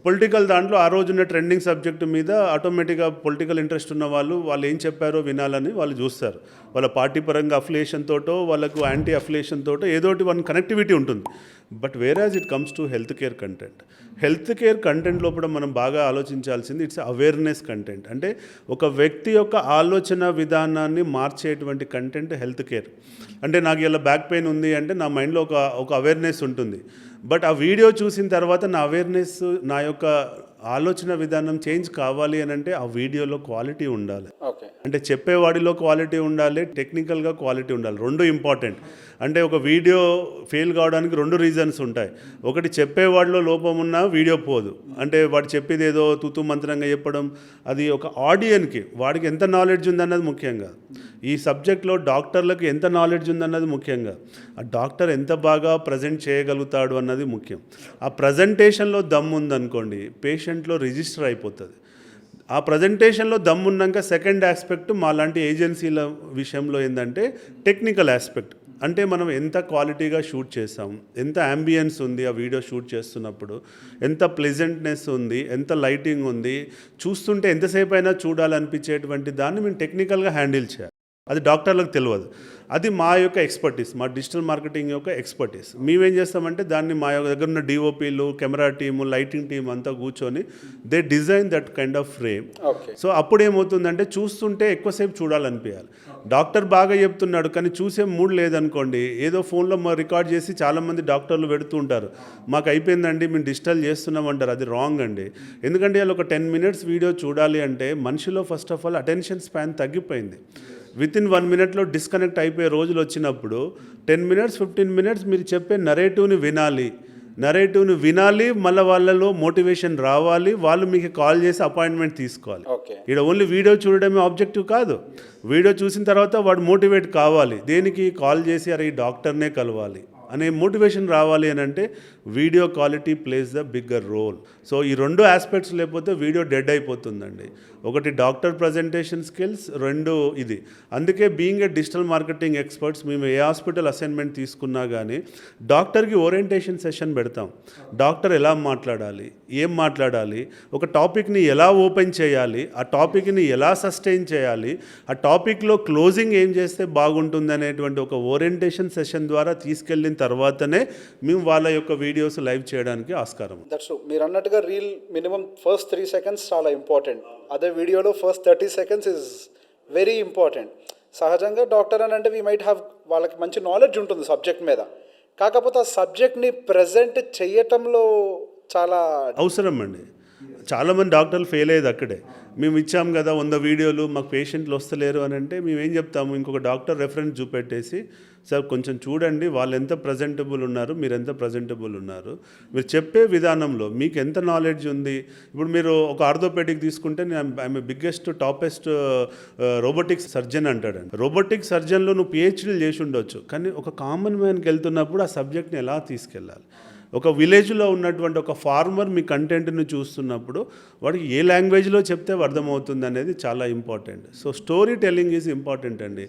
పొలిటికల్ దాంట్లో ఆ రోజున్న ట్రెండింగ్ సబ్జెక్టు మీద ఆటోమేటిక్గా పొలిటికల్ ఇంట్రెస్ట్ ఉన్న వాళ్ళు ఏం చెప్పారో వినాలని వాళ్ళు చూస్తారు. వాళ్ళ పార్టీ పరంగా అఫిలియేషన్ తోటో వాళ్ళకు యాంటీ అఫిలియేషన్ తోటో ఏదోటి వన్ కనెక్టివిటీ ఉంటుంది. But whereas it comes to health care content లోపల మనం బాగా ఆలోచించాల్సింది ఇట్స్ అవేర్నెస్ కంటెంట్. అంటే ఒక వ్యక్తి యొక్క ఆలోచన విధానాన్ని మార్చేటువంటి కంటెంట్ హెల్త్ కేర్. అంటే నాకు ఇలా బ్యాక్ పెయిన్ ఉంది అంటే నా మైండ్లో ఒక అవేర్నెస్ ఉంటుంది. బట్ ఆ వీడియో చూసిన తర్వాత నా అవేర్నెస్, నా యొక్క ఆలోచన విధానం చేంజ్ కావాలి అని అంటే ఆ వీడియోలో క్వాలిటీ ఉండాలి. అంటే చెప్పేవాడిలో క్వాలిటీ ఉండాలి, టెక్నికల్గా క్వాలిటీ ఉండాలి. 2 ఇంపార్టెంట్. అంటే ఒక వీడియో ఫెయిల్ కావడానికి 2 రీజన్స్ ఉంటాయి. ఒకటి, చెప్పేవాడిలో లోపం ఉన్నా వీడియో పోదు. అంటే వాడు చెప్పేది ఏదో తూతూ మంత్రంగా చెప్పడం, అది ఒక ఆడియన్కి వాడికి ఎంత నాలెడ్జ్ ఉందన్నది ముఖ్యంగా. ఈ సబ్జెక్ట్లో డాక్టర్లకు ఎంత నాలెడ్జ్ ఉందన్నది ముఖ్యంగా. ఆ డాక్టర్ ఎంత బాగా ప్రజెంట్ చేయగలుగుతాడు అన్నది ముఖ్యం. ఆ ప్రజెంటేషన్లో దమ్ము ఉందనుకోండి, పేషెంట్లో రిజిస్టర్ అయిపోతుంది. ఆ ప్రజెంటేషన్లో దమ్మున్నాక సెకండ్ ఆస్పెక్ట్ మాలాంటి ఏజెన్సీల విషయంలో ఏంటంటే టెక్నికల్ ఆస్పెక్ట్. అంటే మనం ఎంత క్వాలిటీగా షూట్ చేస్తాం, ఎంత అంబియన్స్ ఉంది ఆ వీడియో షూట్ చేస్తున్నప్పుడు, ఎంత ప్లెజెంట్నెస్ ఉంది, ఎంత లైటింగ్ ఉంది, చూస్తుంటే ఎంతసేపు అయినా చూడాలనిపించేటువంటి దాన్ని మేము టెక్నికల్గా హ్యాండిల్ చేయాలి. అది డాక్టర్లకు తెలియదు. అది మా యొక్క ఎక్స్పర్టీస్, మా డిజిటల్ మార్కెటింగ్ యొక్క ఎక్స్పర్టీస్. మేమేం చేస్తామంటే దాన్ని మా దగ్గర ఉన్న డిఓపీలు, కెమెరా టీము, లైటింగ్ టీమ్ అంతా కూర్చొని they design that kind of frame. So అప్పుడు ఏమవుతుందంటే చూస్తుంటే ఎక్కువసేపు చూడాలనిపించాలి. డాక్టర్ బాగా చెప్తున్నాడు కానీ చూసే మూడ్ లేదనుకోండి, ఏదో ఫోన్లో రికార్డ్ చేసి చాలామంది డాక్టర్లు పెడుతూ ఉంటారు, మాకు అయిపోయిందండి మేము డిజిటల్ చేస్తున్నామంటారు. అది రాంగ్ అండి. ఎందుకంటే వాళ్ళు ఒక 10 minutes వీడియో చూడాలి అంటే మనిషిలో first of all attention span తగ్గిపోయింది. వితిన్ 1 minute డిస్కనెక్ట్ అయిపోయే రోజులు వచ్చినప్పుడు 10 minutes 15 minutes మీరు చెప్పే నరేటివ్ని వినాలి, మళ్ళీ వాళ్ళలో మోటివేషన్ రావాలి, వాళ్ళు మీకు కాల్ చేసి అపాయింట్మెంట్ తీసుకోవాలి. ఇక్కడ ఓన్లీ వీడియో చూడడమే ఆబ్జెక్టివ్ కాదు. వీడియో చూసిన తర్వాత వాడు మోటివేట్ కావాలి, దేనికి కాల్ చేసి అరే ఈ డాక్టర్నే కలవాలి అనే మోటివేషన్ రావాలి అని అంటే video quality plays the bigger role. So ఈ రెండు ఆస్పెక్ట్స్ లేకపోతే వీడియో డెడ్ అయిపోతుందండి. ఒకటి డాక్టర్ ప్రజెంటేషన్ స్కిల్స్, రెండు ఇది. అందుకే being a digital marketing experts మేము ఏ హాస్పిటల్ అసైన్మెంట్ తీసుకున్నా కానీ డాక్టర్కి ఓరియంటేషన్ సెషన్ పెడతాం. డాక్టర్ ఎలా మాట్లాడాలి, ఏం మాట్లాడాలి, ఒక టాపిక్ని ఎలా ఓపెన్ చేయాలి, ఆ టాపిక్ని ఎలా సస్టైన్ చేయాలి, ఆ టాపిక్లో క్లోజింగ్ ఏం చేస్తే బాగుంటుంది అనేటువంటి ఒక ఓరియంటేషన్ సెషన్ ద్వారా తీసుకెళ్ళిన తర్వాతనే మేము వాళ్ళ యొక్క వీడియోస్ లైవ్ చేయడానికి ఆస్కారం. That's true. మీరు అన్నట్టుగా రీల్ మినిమం ఫస్ట్ 3 seconds చాలా ఇంపార్టెంట్. అదే వీడియోలో first 30 seconds is very important. సహజంగా డాక్టర్ అని అంటే వీ మైట్ హ్యావ్ వాళ్ళకి మంచి నాలెడ్జ్ ఉంటుంది సబ్జెక్ట్ మీద, కాకపోతే ఆ సబ్జెక్ట్ని ప్రజెంట్ చేయటంలో చాలా అవసరం అండి. చాలామంది డాక్టర్లు ఫెయిల్ అయ్యేది అక్కడే. మేము ఇచ్చాం కదా 100 వీడియోలు, మాకు పేషెంట్లు వస్తలేరు అని అంటే మేము ఏం చెప్తాము, ఇంకొక డాక్టర్ రెఫరెన్స్ చూపెట్టేసి సార్ కొంచెం చూడండి వాళ్ళు ఎంత ప్రజెంటబుల్ ఉన్నారు, మీరు ఎంత ప్రజెంటబుల్ ఉన్నారు, మీరు చెప్పే విధానంలో మీకు ఎంత నాలెడ్జ్ ఉంది. ఇప్పుడు మీరు ఒక ఆర్థోపెడిక్ తీసుకుంటే I'm biggest topest robotics surgeon అంటాడండి. రోబోటిక్ సర్జన్లో నువ్వు పిహెచ్డీలు చేసి ఉండొచ్చు, కానీ ఒక కామన్ మ్యాన్కి వెళ్తున్నప్పుడు ఆ సబ్జెక్ట్ని ఎలా తీసుకెళ్ళాలి. ఒక విలేజ్లో ఉన్నటువంటి ఒక ఫార్మర్ మీ కంటెంట్ని చూస్తున్నప్పుడు వాడికి ఏ లాంగ్వేజ్లో చెప్తే అర్థమవుతుంది అనేది చాలా important. So story telling is important అండి.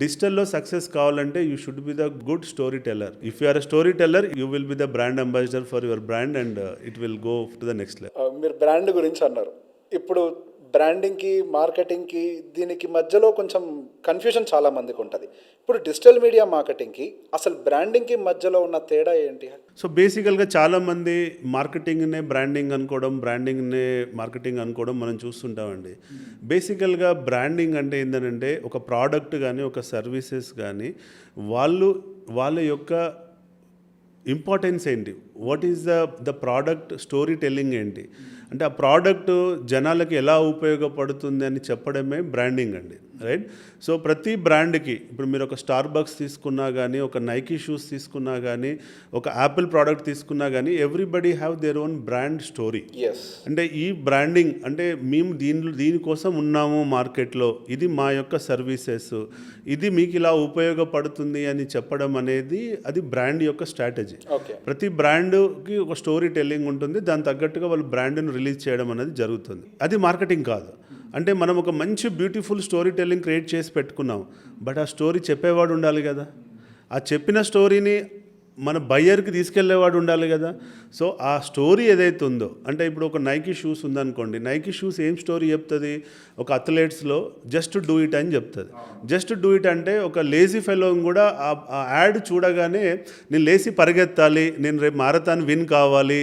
డిజిటల్లో సక్సెస్ కావాలంటే you should be the good story teller. If you are a story teller you will be the brand ambassador for your brand and it will go to the next level. మీరు brand గురించి అన్నారు. ఇప్పుడు బ్రాండింగ్కి మార్కెటింగ్కి దీనికి మధ్యలో కొంచెం confusion చాలా మందికి ఉంటుంది. ఇప్పుడు డిజిటల్ మీడియా మార్కెటింగ్కి అసలు బ్రాండింగ్కి మధ్యలో ఉన్న తేడా ఏంటి? సో బేసికల్గా చాలామంది మార్కెటింగ్నే బ్రాండింగ్ అనుకోవడం, బ్రాండింగ్నే మార్కెటింగ్ అనుకోవడం మనం చూస్తుంటామండి. బేసికల్గా బ్రాండింగ్ అంటే ఏంటంటే ఒక ప్రోడక్ట్ కానీ ఒక సర్వీసెస్ కానీ వాళ్ళ యొక్క ఇంపార్టెన్స్ ఏంటి, what is the product story telling ఏంటి అంటే ఆ ప్రోడక్ట్ జనాలకి ఎలా ఉపయోగపడుతుంది అని చెప్పడమే బ్రాండింగ్ అండి, రైట్? సో ప్రతి బ్రాండ్కి ఇప్పుడు మీరు ఒక స్టార్ బక్స్ తీసుకున్నా కానీ, ఒక నైకీ షూస్ తీసుకున్నా కానీ, ఒక యాపిల్ ప్రోడక్ట్ తీసుకున్నా కానీ everybody have their own brand story. అంటే ఈ బ్రాండింగ్ అంటే మేము దీనికోసం ఉన్నాము మార్కెట్లో, ఇది మా యొక్క సర్వీసెస్, ఇది మీకు ఇలా ఉపయోగపడుతుంది అని చెప్పడం అనేది అది బ్రాండ్ యొక్క స్ట్రాటజీ. ప్రతి బ్రాండ్కి ఒక స్టోరీ టెల్లింగ్ ఉంటుంది, దాని తగ్గట్టుగా వాళ్ళు బ్రాండ్ను రిలీజ్ చేయడం అనేది జరుగుతుంది. అది మార్కెటింగ్ కాదు. అంటే మనం ఒక మంచి బ్యూటిఫుల్ స్టోరీ టెల్లింగ్ క్రియేట్ చేసి పెట్టుకున్నాం, బట్ ఆ స్టోరీ చెప్పేవాడు ఉండాలి కదా. ఆ చెప్పిన స్టోరీని మన బయ్యర్కి తీసుకెళ్లేవాడు ఉండాలి కదా. సో ఆ స్టోరీ ఏదైతే ఉందో, అంటే ఇప్పుడు ఒక నైకీ షూస్ ఉందనుకోండి, నైకీ షూస్ ఏం స్టోరీ చెప్తుంది, ఒక అథ్లెట్స్లో జస్ట్ డూ ఇట్ అని చెప్తుంది. జస్ట్ డూ ఇట్ అంటే ఒక లేజీ ఫెలో కూడా ఆ యాడ్ చూడగానే నేను లేచి పరిగెత్తాలి, నేను రేపు మారథాన్ విన్ కావాలి,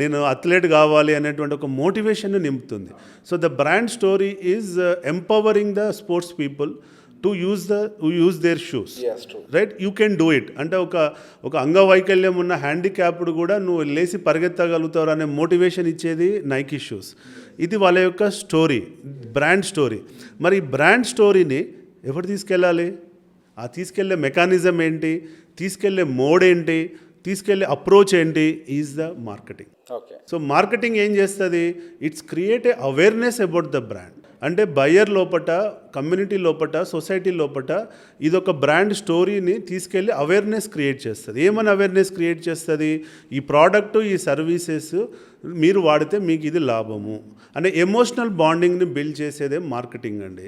నేను అథ్లెట్ కావాలి అనేటువంటి ఒక మోటివేషన్ నింపుతుంది. So the brand story is empowering the sports people to use their shoes, right? You can do it అంటే ఒక అంగవైకల్యం ఉన్న హ్యాండిక్యాప్డ్ కూడా నువ్వు లేచి పరిగెత్తగలుగుతావు అనే మోటివేషన్ ఇచ్చేది నైకీ షూస్. ఇది వాళ్ళ యొక్క స్టోరీ, బ్రాండ్ స్టోరీ. మరి ఈ బ్రాండ్ స్టోరీని ఎవరు తీసుకెళ్ళాలి, ఆ తీసుకెళ్లే మెకానిజం ఏంటి, తీసుకెళ్లే మోడ్ ఏంటి, తీసుకెళ్లే అప్రోచ్ ఏంటి, is the marketing. So marketing ఏం చేస్తుంది, it's create a awareness about the brand. అంటే బయ్యర్ లోపట, కమ్యూనిటీ లోపట, సొసైటీ లోపట ఇదొక బ్రాండ్ స్టోరీని తీసుకెళ్ళి అవేర్నెస్ క్రియేట్ చేస్తుంది. ఏమని అవేర్నెస్ క్రియేట్ చేస్తుంది, ఈ ప్రోడక్ట్ ఈ సర్వీసెస్ మీరు వాడితే మీకు ఇది లాభము అనే ఎమోషనల్ బాండింగ్ని బిల్డ్ చేసేదే మార్కెటింగ్ అండి.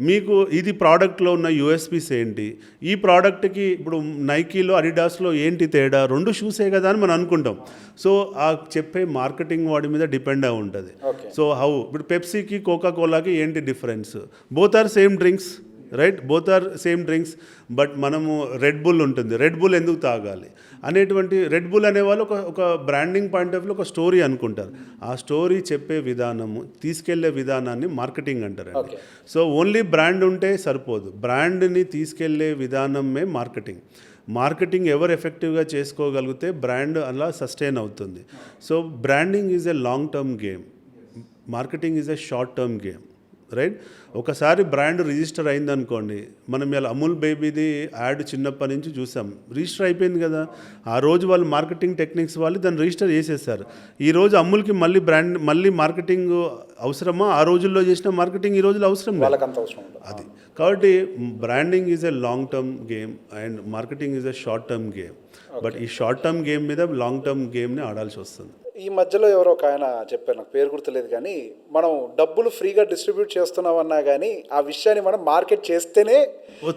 మీకు ఇది ప్రోడక్ట్లో ఉన్న యూఎస్పీస్ ఏంటి, ఈ ప్రోడక్ట్కి ఇప్పుడు నైకీలో అడిడాస్లో ఏంటి తేడా, రెండు షూసే కదా అని మనం అనుకుంటాం. సో ఆ చెప్పే మార్కెటింగ్ వాడి మీద డిపెండ్ అయి ఉంటుంది. సో హౌ ఇప్పుడు పెప్సీకి కోకా కోలాకి ఏంటి difference, both are same drinks, right? Both are same drinks, but మనము రెడ్ బుల్ ఉంటుంది, రెడ్ బుల్ ఎందుకు తాగాలి అనేటువంటి, రెడ్ బుల్ అనేవాళ్ళు ఒక బ్రాండింగ్ పాయింట్ ఆఫ్ వ్యూ ఒక స్టోరీ అనుకుంటారు. ఆ స్టోరీ చెప్పే విధానము, తీసుకెళ్లే విధానాన్ని మార్కెటింగ్ అంటారండి. సో ఓన్లీ బ్రాండ్ ఉంటే సరిపోదు, బ్రాండ్ని తీసుకెళ్లే విధానమే మార్కెటింగ్. మార్కెటింగ్ ఎవరు ఎఫెక్టివ్గా చేసుకోగలిగితే బ్రాండ్ అలా సస్టైన్ అవుతుంది. So branding is a long term game, marketing is a short term game, right? ఒకసారి బ్రాండ్ రిజిస్టర్ అయిందనుకోండి, మనం ఇలా అమూల్ బేబీది యాడ్ చిన్నప్పటి నుంచి చూసాం, రిజిస్టర్ అయిపోయింది కదా. ఆ రోజు వాళ్ళు మార్కెటింగ్ టెక్నిక్స్ వాళ్ళు దాన్ని రిజిస్టర్ చేసేసారు. ఈరోజు అమూల్కి మళ్ళీ మార్కెటింగ్ అవసరమా? ఆ రోజుల్లో చేసిన మార్కెటింగ్ ఈ రోజుల్లో అవసరం లేదు. అది కాబట్టి branding is a long term game and marketing is a short term game. But ఈ షార్ట్ టర్మ్ గేమ్ మీద లాంగ్ టర్మ్ గేమ్ని ఆడాల్సి వస్తుంది. ఈ మధ్యలో ఎవరో ఒక ఆయన చెప్పారు, నాకు పేరు గుర్తులేదు, కానీ మనం డబ్బులు ఫ్రీగా డిస్ట్రిబ్యూట్ చేస్తున్నామన్నా కానీ ఆ విషయాన్ని మనం మార్కెట్ చేస్తేనే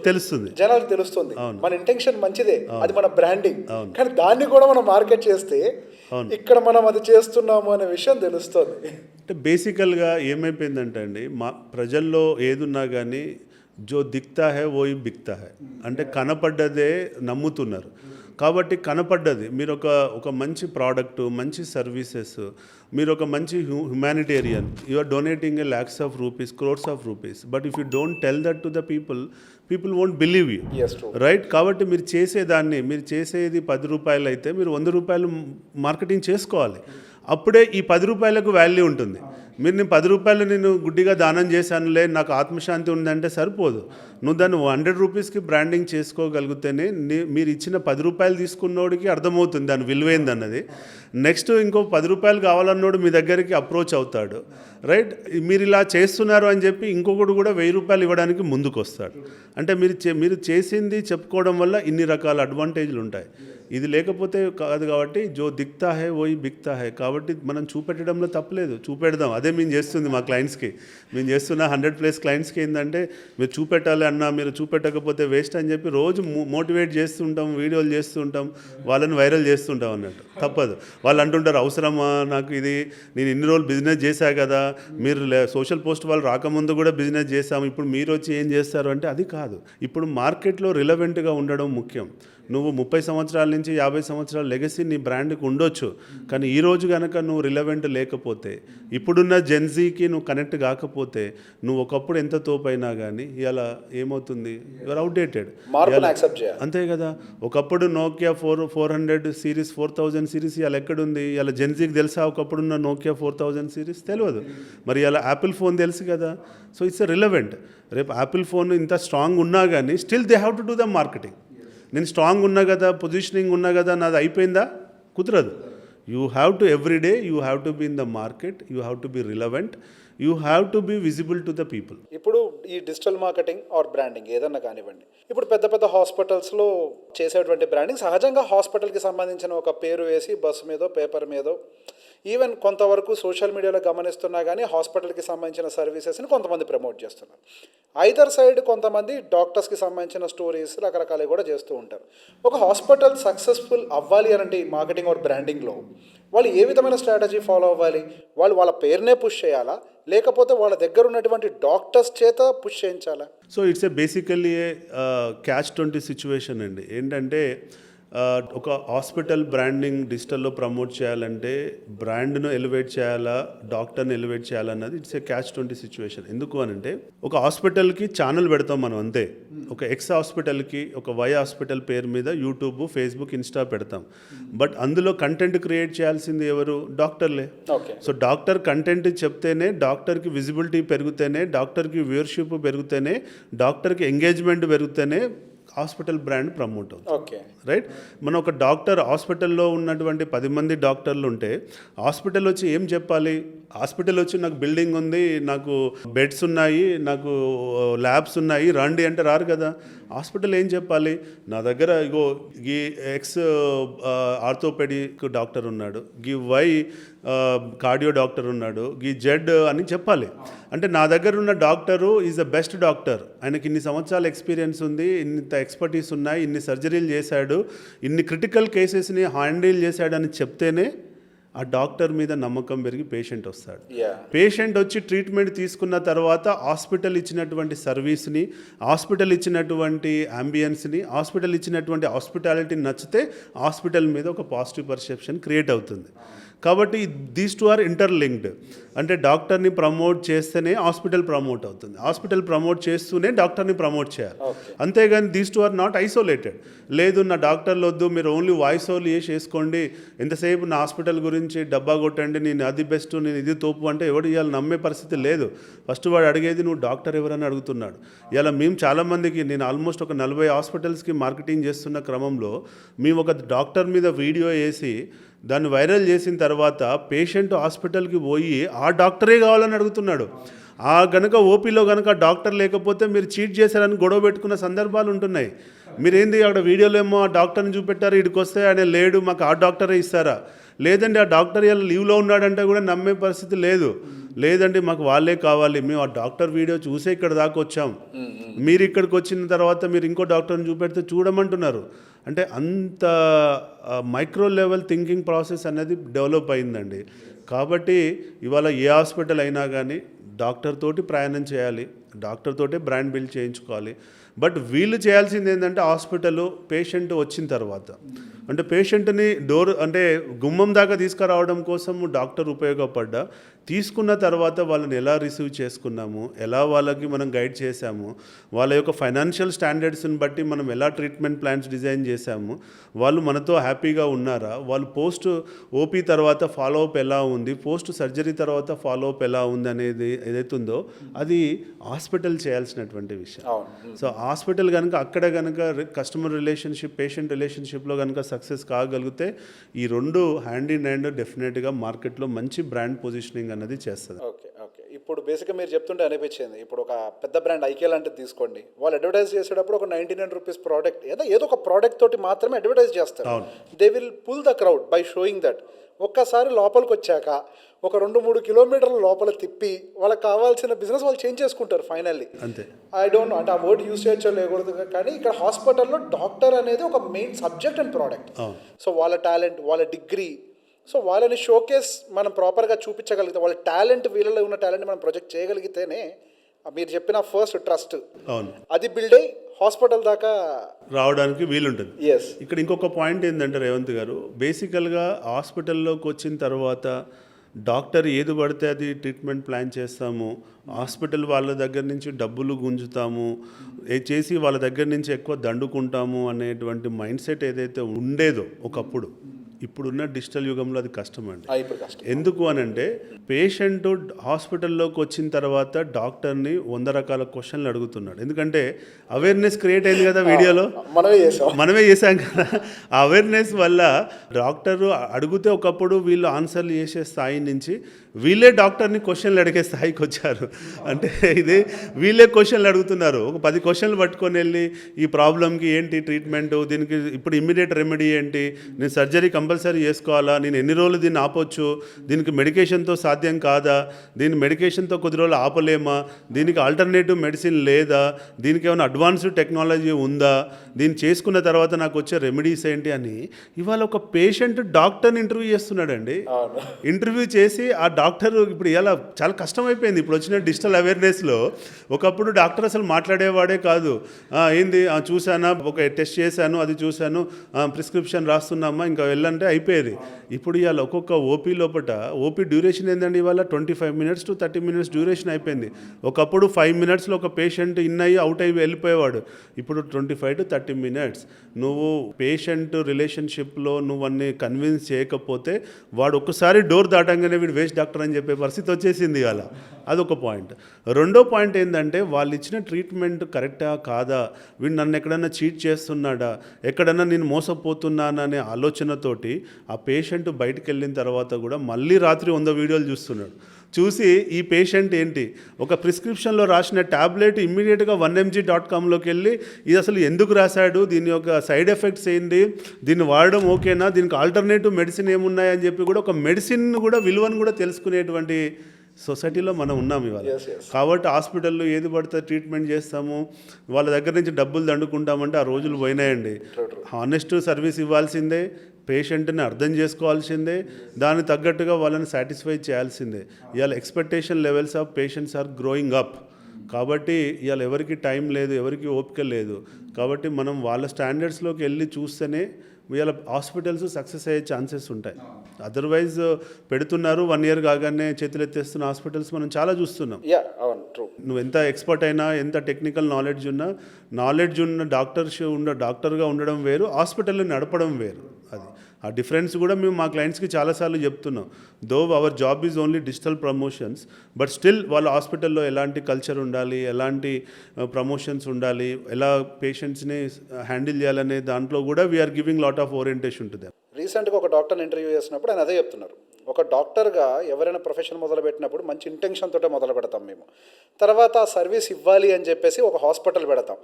తెలుస్తుంది, జనాలకు తెలుస్తుంది. మన ఇంటెన్షన్ మంచిదే, అది మన బ్రాండింగ్, కానీ దాన్ని కూడా మనం మార్కెట్ చేస్తే ఇక్కడ మనం అది చేస్తున్నాము అనే విషయం తెలుస్తుంది. అంటే బేసికల్గా ఏమైపోయిందంటే అండి, మా ప్రజల్లో ఏదున్నా కానీ జో దిక్తా హే ఓయి బిక్తా హే, అంటే కనపడ్డదే నమ్ముతున్నారు. కాబట్టి కనపడ్డది మీరు ఒక మంచి ప్రోడక్ట్, మంచి సర్వీసెస్, మీరు ఒక మంచి humanitarian, you are donating a lakhs of rupees, crores of rupees, but if you don't tell that to the people won't believe you, right? కాబట్టి మీరు చేసేది 10 రూపాయలు అయితే మీరు 100 రూపాయలు మార్కెటింగ్ చేసుకోవాలి. అప్పుడే ఈ 10 రూపాయలకు వాల్యూ ఉంటుంది. నేను 10 రూపాయలు నేను గుడ్డిగా దానం చేశానులే, నాకు ఆత్మశాంతి ఉందంటే సరిపోదు. నువ్వు దాన్ని 100 రూపీస్కి బ్రాండింగ్ చేసుకోగలిగితేనే మీరు ఇచ్చిన 10 రూపాయలు తీసుకున్నోడికి అర్థమవుతుంది దాని విలువైంది అన్నది. నెక్స్ట్ ఇంకో 10 రూపాయలు కావాలన్నోడు మీ దగ్గరికి అప్రోచ్ అవుతాడు, రైట్? మీరు ఇలా చేస్తున్నారు అని చెప్పి ఇంకొకటి కూడా 1000 రూపాయలు ఇవ్వడానికి ముందుకు వస్తాడు. అంటే మీరు చేసింది చెప్పుకోవడం వల్ల ఇన్ని రకాల అడ్వాంటేజ్లు ఉంటాయి. ఇది లేకపోతే కాదు. కాబట్టి జో దిక్తా హే ఓయి బిక్తా హే. కాబట్టి మనం చూపెట్టడంలో తప్పలేదు, చూపెడదాం. అదే మేము చేస్తుంది మా క్లయింట్స్కి. మేము చేస్తున్న 100+ క్లయింట్స్కి ఏంటంటే మీరు చూపెట్టాలి అన్నా, మీరు చూపెట్టకపోతే వేస్ట్ అని చెప్పి రోజు మోటివేట్ చేస్తుంటాం, వీడియోలు చేస్తుంటాం, వాళ్ళని వైరల్ చేస్తుంటాం అన్నట్టు. తప్పదు. వాళ్ళు అంటుంటారు, అవసరమా నాకు ఇది, నేను ఇన్ని రోజులు బిజినెస్ చేశా కదా, మీరు సోషల్ పోస్ట్ వాళ్ళు రాకముందు కూడా బిజినెస్ చేశాము, ఇప్పుడు మీరు వచ్చి ఏం చేస్తారు అంటే అది కాదు. ఇప్పుడు మార్కెట్లో రిలవెంట్గా ఉండడం ముఖ్యం. నువ్వు 30 సంవత్సరాల నుంచి 50 సంవత్సరాల లెగసీ నీ బ్రాండ్కి ఉండొచ్చు, కానీ ఈరోజు కనుక నువ్వు రిలవెంట్ లేకపోతే, ఇప్పుడున్న జెన్జీకి నువ్వు కనెక్ట్ కాకపోతే, నువ్వు ఒకప్పుడు ఎంత తోపైనా కానీ ఇలా ఏమవుతుంది, యువర్ అవుట్డేటెడ్. అంతే కదా. ఒకప్పుడు నోకియా 400 సిరీస్, 4000 సిరీస్ ఇలా ఎక్కడుంది? ఇలా జెన్జీకి తెలుసా ఒకప్పుడున్న నోకియా 4000 సిరీస్? తెలియదు. మరి ఇలా యాపిల్ ఫోన్ తెలుసు కదా. So it's relevant. రేపు యాపిల్ ఫోన్ ఇంత స్ట్రాంగ్ ఉన్నా కానీ still they have to do the marketing. నేను స్ట్రాంగ్ ఉన్నా కదా, పొజిషనింగ్ ఉన్నా కదా, నాది అయిపోయిందా? కుదరదు. You have to every day, you have to be in the market, you have to be relevant, you have to be visible to the people. ఇప్పుడు ఈ డిజిటల్ మార్కెటింగ్ ఆర్ బ్రాండింగ్ ఏదన్నా కానివ్వండి, ఇప్పుడు పెద్ద పెద్ద హాస్పిటల్స్లో చేసేటువంటి బ్రాండింగ్ సహజంగా హాస్పిటల్కి సంబంధించిన ఒక పేరు వేసి బస్సు మీదో పేపర్ మీదో, ఈవెన్ కొంతవరకు సోషల్ మీడియాలో గమనిస్తున్నా కానీ హాస్పిటల్కి సంబంధించిన సర్వీసెస్ని కొంతమంది ప్రమోట్ చేస్తున్నారు. ఐదర్ సైడ్ కొంతమంది డాక్టర్స్కి సంబంధించిన స్టోరీస్ రకరకాలు కూడా చేస్తూ ఉంటారు. ఒక హాస్పిటల్ సక్సెస్ఫుల్ అవ్వాలి అనంటే ఈ మార్కెటింగ్ ఆర్ బ్రాండింగ్లో వాళ్ళు ఏ విధమైన స్ట్రాటజీ ఫాలో అవ్వాలి? వాళ్ళు వాళ్ళ పేరునే పుష్ చేయాలా, లేకపోతే వాళ్ళ దగ్గర ఉన్నటువంటి డాక్టర్స్ చేత పుష్ చేయించాలా? So it's a basically catch-20 situation అండి. ఏంటంటే ఒక హాస్పిటల్ బ్రాండింగ్ డిజిటల్లో ప్రమోట్ చేయాలంటే బ్రాండ్ను ఎలివేట్ చేయాలా, డాక్టర్ని ఎలివేట్ చేయాలన్నది ఇట్స్ ఏ catch-20 సిచ్యువేషన్. ఎందుకు అనంటే ఒక హాస్పిటల్కి ఛానల్ పెడతాం మనం అంతే. ఒక ఎక్స్ హాస్పిటల్కి ఒక వై హాస్పిటల్ పేరు మీద యూట్యూబ్, ఫేస్బుక్, ఇన్స్టా పెడతాం. బట్ అందులో కంటెంట్ క్రియేట్ చేయాల్సింది ఎవరు? డాక్టర్లే. సో డాక్టర్ కంటెంట్ చెప్తేనే, డాక్టర్కి విజిబిలిటీ పెరిగితేనే, డాక్టర్కి వ్యూవర్షిప్ పెరిగితేనే, డాక్టర్కి ఎంగేజ్మెంట్ పెరిగితేనే హాస్పిటల్ బ్రాండ్ ప్రమోట్ అవుతుంది, రైట్? మనం ఒక డాక్టర్ హాస్పిటల్లో ఉన్నటువంటి 10 మంది డాక్టర్లు ఉంటే హాస్పిటల్ వచ్చి ఏం చెప్పాలి? హాస్పిటల్ వచ్చి నాకు బిల్డింగ్ ఉంది, నాకు బెడ్స్ ఉన్నాయి, నాకు ల్యాబ్స్ ఉన్నాయి, రండి అంటే రారు కదా. హాస్పిటల్ ఏం చెప్పాలి? నా దగ్గర ఇగో ఈ ఎక్స్ ఆర్థోపెడిక్ డాక్టర్ ఉన్నాడు, గీ వై కార్డియో డాక్టర్ ఉన్నాడు, గీ జెడ్ అని చెప్పాలి. అంటే నా దగ్గర ఉన్న doctor is the best doctor, ఆయనకి ఇన్ని సంవత్సరాల ఎక్స్పీరియన్స్ ఉంది, ఇంత ఎక్స్పర్టీస్ ఉన్నాయి, ఇన్ని సర్జరీలు చేశాడు, ఇన్ని క్రిటికల్ కేసెస్ని హ్యాండిల్ చేశాడని చెప్తేనే ఆ డాక్టర్ మీద నమ్మకం పెరిగి పేషెంట్ వస్తాడు. పేషెంట్ వచ్చి ట్రీట్మెంట్ తీసుకున్న తర్వాత హాస్పిటల్ ఇచ్చినటువంటి సర్వీస్ని, హాస్పిటల్ ఇచ్చినటువంటి అంబియన్స్ని, హాస్పిటల్ ఇచ్చినటువంటి హాస్పిటాలిటీని నచ్చితే హాస్పిటల్ మీద ఒక పాజిటివ్ పర్సెప్షన్ క్రియేట్ అవుతుంది. కాబట్టి దీస్ టూ ఆర్ ఇంటర్లింక్డ్. అంటే డాక్టర్ని ప్రమోట్ చేస్తేనే హాస్పిటల్ ప్రమోట్ అవుతుంది, హాస్పిటల్ ప్రమోట్ చేస్తూనే డాక్టర్ని ప్రమోట్ చేయాలి. అంతేగాని these two are not isolated. లేదు నా డాక్టర్లు వద్దు, మీరు ఓన్లీ వాయిస్ ఓన్లీ చేసుకోండి, ఎంతసేపు నా హాస్పిటల్ గురించి డబ్బా కొట్టండి, నేను అది బెస్ట్, నేను ఇది తోపు అంటే ఎవడు ఇవాళ నమ్మే పరిస్థితి లేదు. ఫస్ట్ వాడు అడిగేది నువ్వు డాక్టర్ ఎవరని అడుగుతున్నాడు. ఇలా మేము చాలామందికి, నేను ఆల్మోస్ట్ ఒక 40 హాస్పిటల్స్కి మార్కెటింగ్ చేస్తున్న క్రమంలో మేము ఒక డాక్టర్ మీద వీడియో వేసి దాన్ని వైరల్ చేసిన తర్వాత పేషెంట్ హాస్పిటల్కి పోయి ఆ డాక్టరే కావాలని అడుగుతున్నాడు. ఆ గనుక ఓపీలో గనుక డాక్టర్ లేకపోతే మీరు చీట్ చేశారని గొడవ పెట్టుకున్న సందర్భాలు ఉంటున్నాయి. మీరేంది అక్కడ వీడియోలో ఏమో ఆ డాక్టర్ని చూపెట్టారు, ఇక్కడికి వస్తే ఆయన లేడు, మాకు ఆ డాక్టరే ఇస్తారా? లేదండి ఆ డాక్టర్ ఇలా లీవ్లో ఉన్నాడంటే కూడా నమ్మే పరిస్థితి లేదు. లేదండి మాకు వాళ్ళే కావాలి, మేము ఆ డాక్టర్ వీడియో చూసే ఇక్కడ దాకా వచ్చాం, మీరు ఇక్కడికి వచ్చిన తర్వాత మీరు ఇంకో డాక్టర్ని చూపెడితే చూడమంటున్నారు. అంటే అంత మైక్రో లెవెల్ థింకింగ్ ప్రాసెస్ అనేది డెవలప్ అయిందండి. కాబట్టి ఇవాళ ఏ హాస్పిటల్ అయినా కానీ డాక్టర్ తోటి ప్రయాణం చేయాలి, డాక్టర్ తోటే బ్రాండ్ బిల్డ్ చేయించుకోవాలి. బట్ వీళ్ళు చేయాల్సింది ఏంటంటే హాస్పిటల్ పేషెంట్ వచ్చిన తర్వాత అంటే పేషెంట్ని గుమ్మం దాకా తీసుకురావడం కోసం డాక్టర్ ఉపయోగపడ్డా, తీసుకున్న తర్వాత వాళ్ళని ఎలా రిసీవ్ చేసుకున్నాము, ఎలా వాళ్ళకి మనం గైడ్ చేశాము, వాళ్ళ యొక్క ఫైనాన్షియల్ స్టాండర్డ్స్ని బట్టి మనం ఎలా ట్రీట్మెంట్ ప్లాన్స్ డిజైన్ చేశాము, వాళ్ళు మనతో హ్యాపీగా ఉన్నారా, వాళ్ళు పోస్ట్ ఓపీ తర్వాత ఫాలోఅప్ ఎలా ఉంది, పోస్ట్ సర్జరీ తర్వాత ఫాలోఅప్ ఎలా ఉంది అనేది ఏదైతే ఉందో అది హాస్పిటల్ చేయాల్సినటువంటి విషయం. సో హాస్పిటల్ కనుక అక్కడ కనుక కస్టమర్ రిలేషన్షిప్ పేషెంట్ రిలేషన్షిప్లో కనుక సక్సెస్ కాగలిగితే ఈ రెండు హ్యాండ్ ఇన్ హ్యాండ్ డెఫినెట్గా మార్కెట్లో మంచి బ్రాండ్ పొజిషనింగ్ అన్నది చేస్తుంది. ఓకే ఓకే ఇప్పుడు బేసిక్గా మీరు చెప్తుంటే అనిపించింది, ఇప్పుడు ఒక పెద్ద బ్రాండ్ ఐకే లాంటిది తీసుకోండి, వాళ్ళు అడ్వర్టైజ్ చేసేటప్పుడు ఒక 99 రూపీస్ ప్రోడక్ట్ ఏదో ఒక ప్రోడక్ట్ తోటి మాత్రమే అడ్వర్టైజ్ చేస్తారు. They will pull the crowd by showing that. ఒక్కసారి లోపలికి వచ్చాక ఒక 2-3 కిలోమీటర్ల లోపల తిప్పి వాళ్ళకి కావాల్సిన బిజినెస్ వాళ్ళు చేంజ్ చేసుకుంటారు ఫైనల్లీ. అంతే. ఐ డోంట్ నో అంటే ఆ వర్డ్ యూస్ చేయొచ్చో లేకూడదు, కానీ ఇక్కడ హాస్పిటల్లో డాక్టర్ అనేది ఒక main subject and product. So వాళ్ళ టాలెంట్, వాళ్ళ డిగ్రీ, సో వాళ్ళని షోకేస్ మనం ప్రాపర్గా చూపించగలిగితే, వాళ్ళ టాలెంట్, వీళ్ళలో ఉన్న టాలెంట్ మనం ప్రొజెక్ట్ చేయగలిగితేనే మీరు చెప్పిన ఫస్ట్ ట్రస్ట్ అది బిల్డ్ అయ్యి హాస్పిటల్ దాకా రావడానికి వీలుంటుంది. ఎస్. ఇక్కడ ఇంకొక పాయింట్ ఏంటంటే రేవంత్ గారు, బేసికల్గా హాస్పిటల్లోకి వచ్చిన తర్వాత డాక్టర్ ఏది పడితే అది ట్రీట్మెంట్ ప్లాన్ చేస్తాము, హాస్పిటల్ వాళ్ళ దగ్గర నుంచి డబ్బులు గుంజుతాము, చేసి వాళ్ళ దగ్గర నుంచి ఎక్కువ దండుకుంటాము అనేటువంటి మైండ్ సెట్ ఏదైతే ఉండేదో ఒకప్పుడు, ఇప్పుడున్న డిజిటల్ యుగంలో అది కష్టం అండి. ఎందుకు అనంటే పేషెంట్ హాస్పిటల్లోకి వచ్చిన తర్వాత డాక్టర్ని 100 రకాల క్వశ్చన్లు అడుగుతున్నాడు. ఎందుకంటే అవేర్నెస్ క్రియేట్ అయింది కదా, వీడియోలో మనమే చేసాం కదా. ఆ అవేర్నెస్ వల్ల డాక్టర్ అడిగితే ఒకప్పుడు వీళ్ళు ఆన్సర్లు చేసే స్థాయి నుంచి వీళ్ళే డాక్టర్ని క్వశ్చన్లు అడిగే స్థాయికి వచ్చారు. అంటే ఇది వీళ్ళే క్వశ్చన్లు అడుగుతున్నారు. ఒక 10 క్వశ్చన్లు పట్టుకొని వెళ్ళి ఈ ప్రాబ్లంకి ఏంటి ట్రీట్మెంట్, దీనికి ఇప్పుడు ఇమ్మీడియట్ రెమెడీ ఏంటి, నేను సర్జరీ కంపల్సరీ చేసుకోవాలా, నేను ఎన్ని రోజులు దీన్ని ఆపొచ్చు, దీనికి మెడికేషన్తో సాధ్యం కాదా, దీని మెడికేషన్తో కొద్ది రోజులు ఆపలేమా, దీనికి ఆల్టర్నేటివ్ మెడిసిన్ లేదా, దీనికి ఏమైనా అడ్వాన్స్డ్ టెక్నాలజీ ఉందా, దీన్ని చేసుకున్న తర్వాత నాకు వచ్చే రెమెడీస్ ఏంటి అని ఇవాళ ఒక పేషెంట్ డాక్టర్ని ఇంటర్వ్యూ చేస్తున్నాడండి. ఇంటర్వ్యూ చేసి ఆ డాక్టర్ ఇప్పుడు ఇలా చాలా కష్టమైపోయింది ఇప్పుడు వచ్చిన డిజిటల్ అవేర్నెస్లో. ఒకప్పుడు డాక్టర్ అసలు మాట్లాడేవాడే కాదు. ఏంది చూశానా, ఒక టెస్ట్ చేశాను, అది చూశాను, ప్రిస్క్రిప్షన్ రాస్తున్నామా, ఇంకా వెళ్ళంటే అయిపోయేది. ఇప్పుడు ఇవాళ ఒక్కొక్క ఓపీ డ్యూరేషన్ ఏంటండి, ఇవాళ 25 minutes to 30 minutes డ్యూరేషన్ అయిపోయింది. ఒకప్పుడు 5 minutesలో ఒక పేషెంట్ ఇన్ అయ్యి అవుట్ అయ్యి వెళ్ళిపోయేవాడు. ఇప్పుడు 25 to 30 minutes. నువ్వు పేషెంట్ రిలేషన్షిప్లో నువ్వు అన్ని కన్విన్స్ చేయకపోతే వాడు ఒక్కసారి డోర్ దాటంగానే వీడు వేస్ట్ డాక్టర్ అని చెప్పే పరిస్థితి వచ్చేసింది ఇవాళ. అదొక పాయింట్. రెండో పాయింట్ ఏంటంటే వాళ్ళు ఇచ్చిన ట్రీట్మెంట్ కరెక్టా కాదా, వీడు నన్ను ఎక్కడన్నా చీట్ చేస్తున్నాడా, ఎక్కడన్నా నేను మోసపోతున్నాననే ఆలోచనతోటి ఆ పేషెంట్ బయటికి వెళ్ళిన తర్వాత కూడా మళ్ళీ రాత్రి 100 వీడియోలు చూస్తున్నాడు. చూసి ఈ పేషెంట్ ఏంటి, ఒక ప్రిస్క్రిప్షన్లో రాసిన ట్యాబ్లెట్ ఇమ్మీడియట్గా 1mg.comలోకి వెళ్ళి ఇది అసలు ఎందుకు రాశాడు, దీని యొక్క సైడ్ ఎఫెక్ట్స్ ఏంటి, దీన్ని వాడడం ఓకేనా, దీనికి ఆల్టర్నేటివ్ మెడిసిన్ ఏమున్నాయని చెప్పి కూడా ఒక మెడిసిన్ కూడా విలువను కూడా తెలుసుకునేటువంటి సొసైటీలో మనం ఉన్నాం ఇవాళ. కాబట్టి హాస్పిటల్లో ఏది పడితే ట్రీట్మెంట్ చేస్తాము, వాళ్ళ దగ్గర నుంచి డబ్బులు దండుకుంటామంటే ఆ రోజులు పోయినాయండి. హానెస్ట్ సర్వీస్ ఇవ్వాల్సిందే, పేషెంట్ని అర్థం చేసుకోవాల్సిందే, దానికి తగ్గట్టుగా వాళ్ళని సాటిస్ఫై చేయాల్సిందే. ఇవాళ expectation levels of patients are growing up. కాబట్టి ఇవాళ ఎవరికి టైం లేదు, ఎవరికి ఓపిక లేదు. కాబట్టి మనం వాళ్ళ స్టాండర్డ్స్లోకి వెళ్ళి చూస్తేనే ఇవాళ హాస్పిటల్స్ సక్సెస్ అయ్యే ఛాన్సెస్ ఉంటాయి. అదర్వైజ్ పెడుతున్నారు 1 year కాగానే చేతులు ఎత్తేస్తున్న హాస్పిటల్స్ మనం చాలా చూస్తున్నాం. నువ్వు ఎంత ఎక్స్పర్ట్ అయినా, ఎంత టెక్నికల్ నాలెడ్జ్ ఉన్న డాక్టర్గా ఉండడం వేరు, హాస్పిటల్ని నడపడం వేరు. అది ఆ డిఫరెన్స్ కూడా మేము మా క్లయింట్స్కి చాలాసార్లు చెప్తున్నాం. దో our job is only digital promotions, but still వాళ్ళ హాస్పిటల్లో ఎలాంటి కల్చర్ ఉండాలి, ఎలాంటి ప్రమోషన్స్ ఉండాలి, ఎలా పేషెంట్స్ని హ్యాండిల్ చేయాలనే దాంట్లో కూడా we're giving lot of orientation to them. రీసెంట్గా ఒక డాక్టర్ని ఇంటర్వ్యూ చేసినప్పుడు ఆయన అదే చెప్తున్నారు, ఒక డాక్టర్గా ఎవరైనా ప్రొఫెషన్ మొదలుపెట్టినప్పుడు మంచి ఇంటెన్షన్ తోటే మొదలు పెడతాం మేము. తర్వాత ఆ సర్వీస్ ఇవ్వాలి అని చెప్పేసి ఒక హాస్పిటల్ పెడతాం.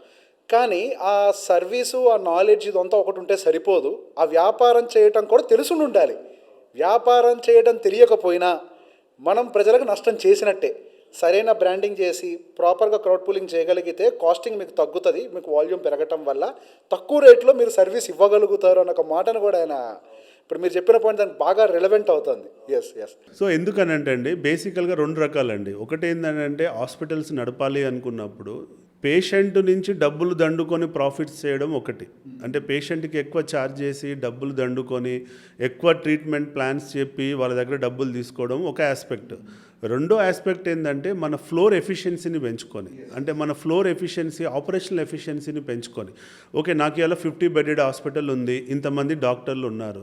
కానీ ఆ సర్వీసు, ఆ నాలెడ్జ్ ఇదంతా ఒకటి ఉంటే సరిపోదు. ఆ వ్యాపారం చేయటం కూడా తెలుసుండి ఉండాలి. వ్యాపారం చేయడం తెలియకపోయినా మనం ప్రజలకు నష్టం చేసినట్టే. సరైన బ్రాండింగ్ చేసి ప్రాపర్గా క్రౌడ్ పూలింగ్ చేయగలిగితే కాస్టింగ్ మీకు తగ్గుతుంది, మీకు వాల్యూమ్ పెరగటం వల్ల తక్కువ రేట్లో మీరు సర్వీస్ ఇవ్వగలుగుతారు అన్న ఒక మాటను కూడా ఆయన ఇప్పుడు మీరు చెప్పిన పాయింట్ దానికి బాగా రిలవెంట్ అవుతుంది. ఎస్. సో ఎందుకనంటే అండి బేసికల్గా 2 రకాలండి. ఒకటి ఏంటంటే హాస్పిటల్స్ నడపాలి అనుకున్నప్పుడు పేషెంట్ నుంచి డబ్బులు దండుకొని ప్రాఫిట్స్ చేయడం ఒకటి. అంటే పేషెంట్కి ఎక్కువ ఛార్జ్ చేసి డబ్బులు దండుకొని ఎక్కువ ట్రీట్మెంట్ ప్లాన్స్ చెప్పి వాళ్ళ దగ్గర డబ్బులు తీసుకోవడం ఒక ఆస్పెక్ట్. రెండో ఆస్పెక్ట్ ఏంటంటే మన ఫ్లోర్ ఎఫిషియన్సీని పెంచుకొని, అంటే మన ఫ్లోర్ ఎఫిషియన్సీ, ఆపరేషనల్ ఎఫిషియన్సీని పెంచుకొని, ఓకే నాకు ఇవాళ 50 బెడెడ్ హాస్పిటల్ ఉంది, ఇంతమంది డాక్టర్లు ఉన్నారు,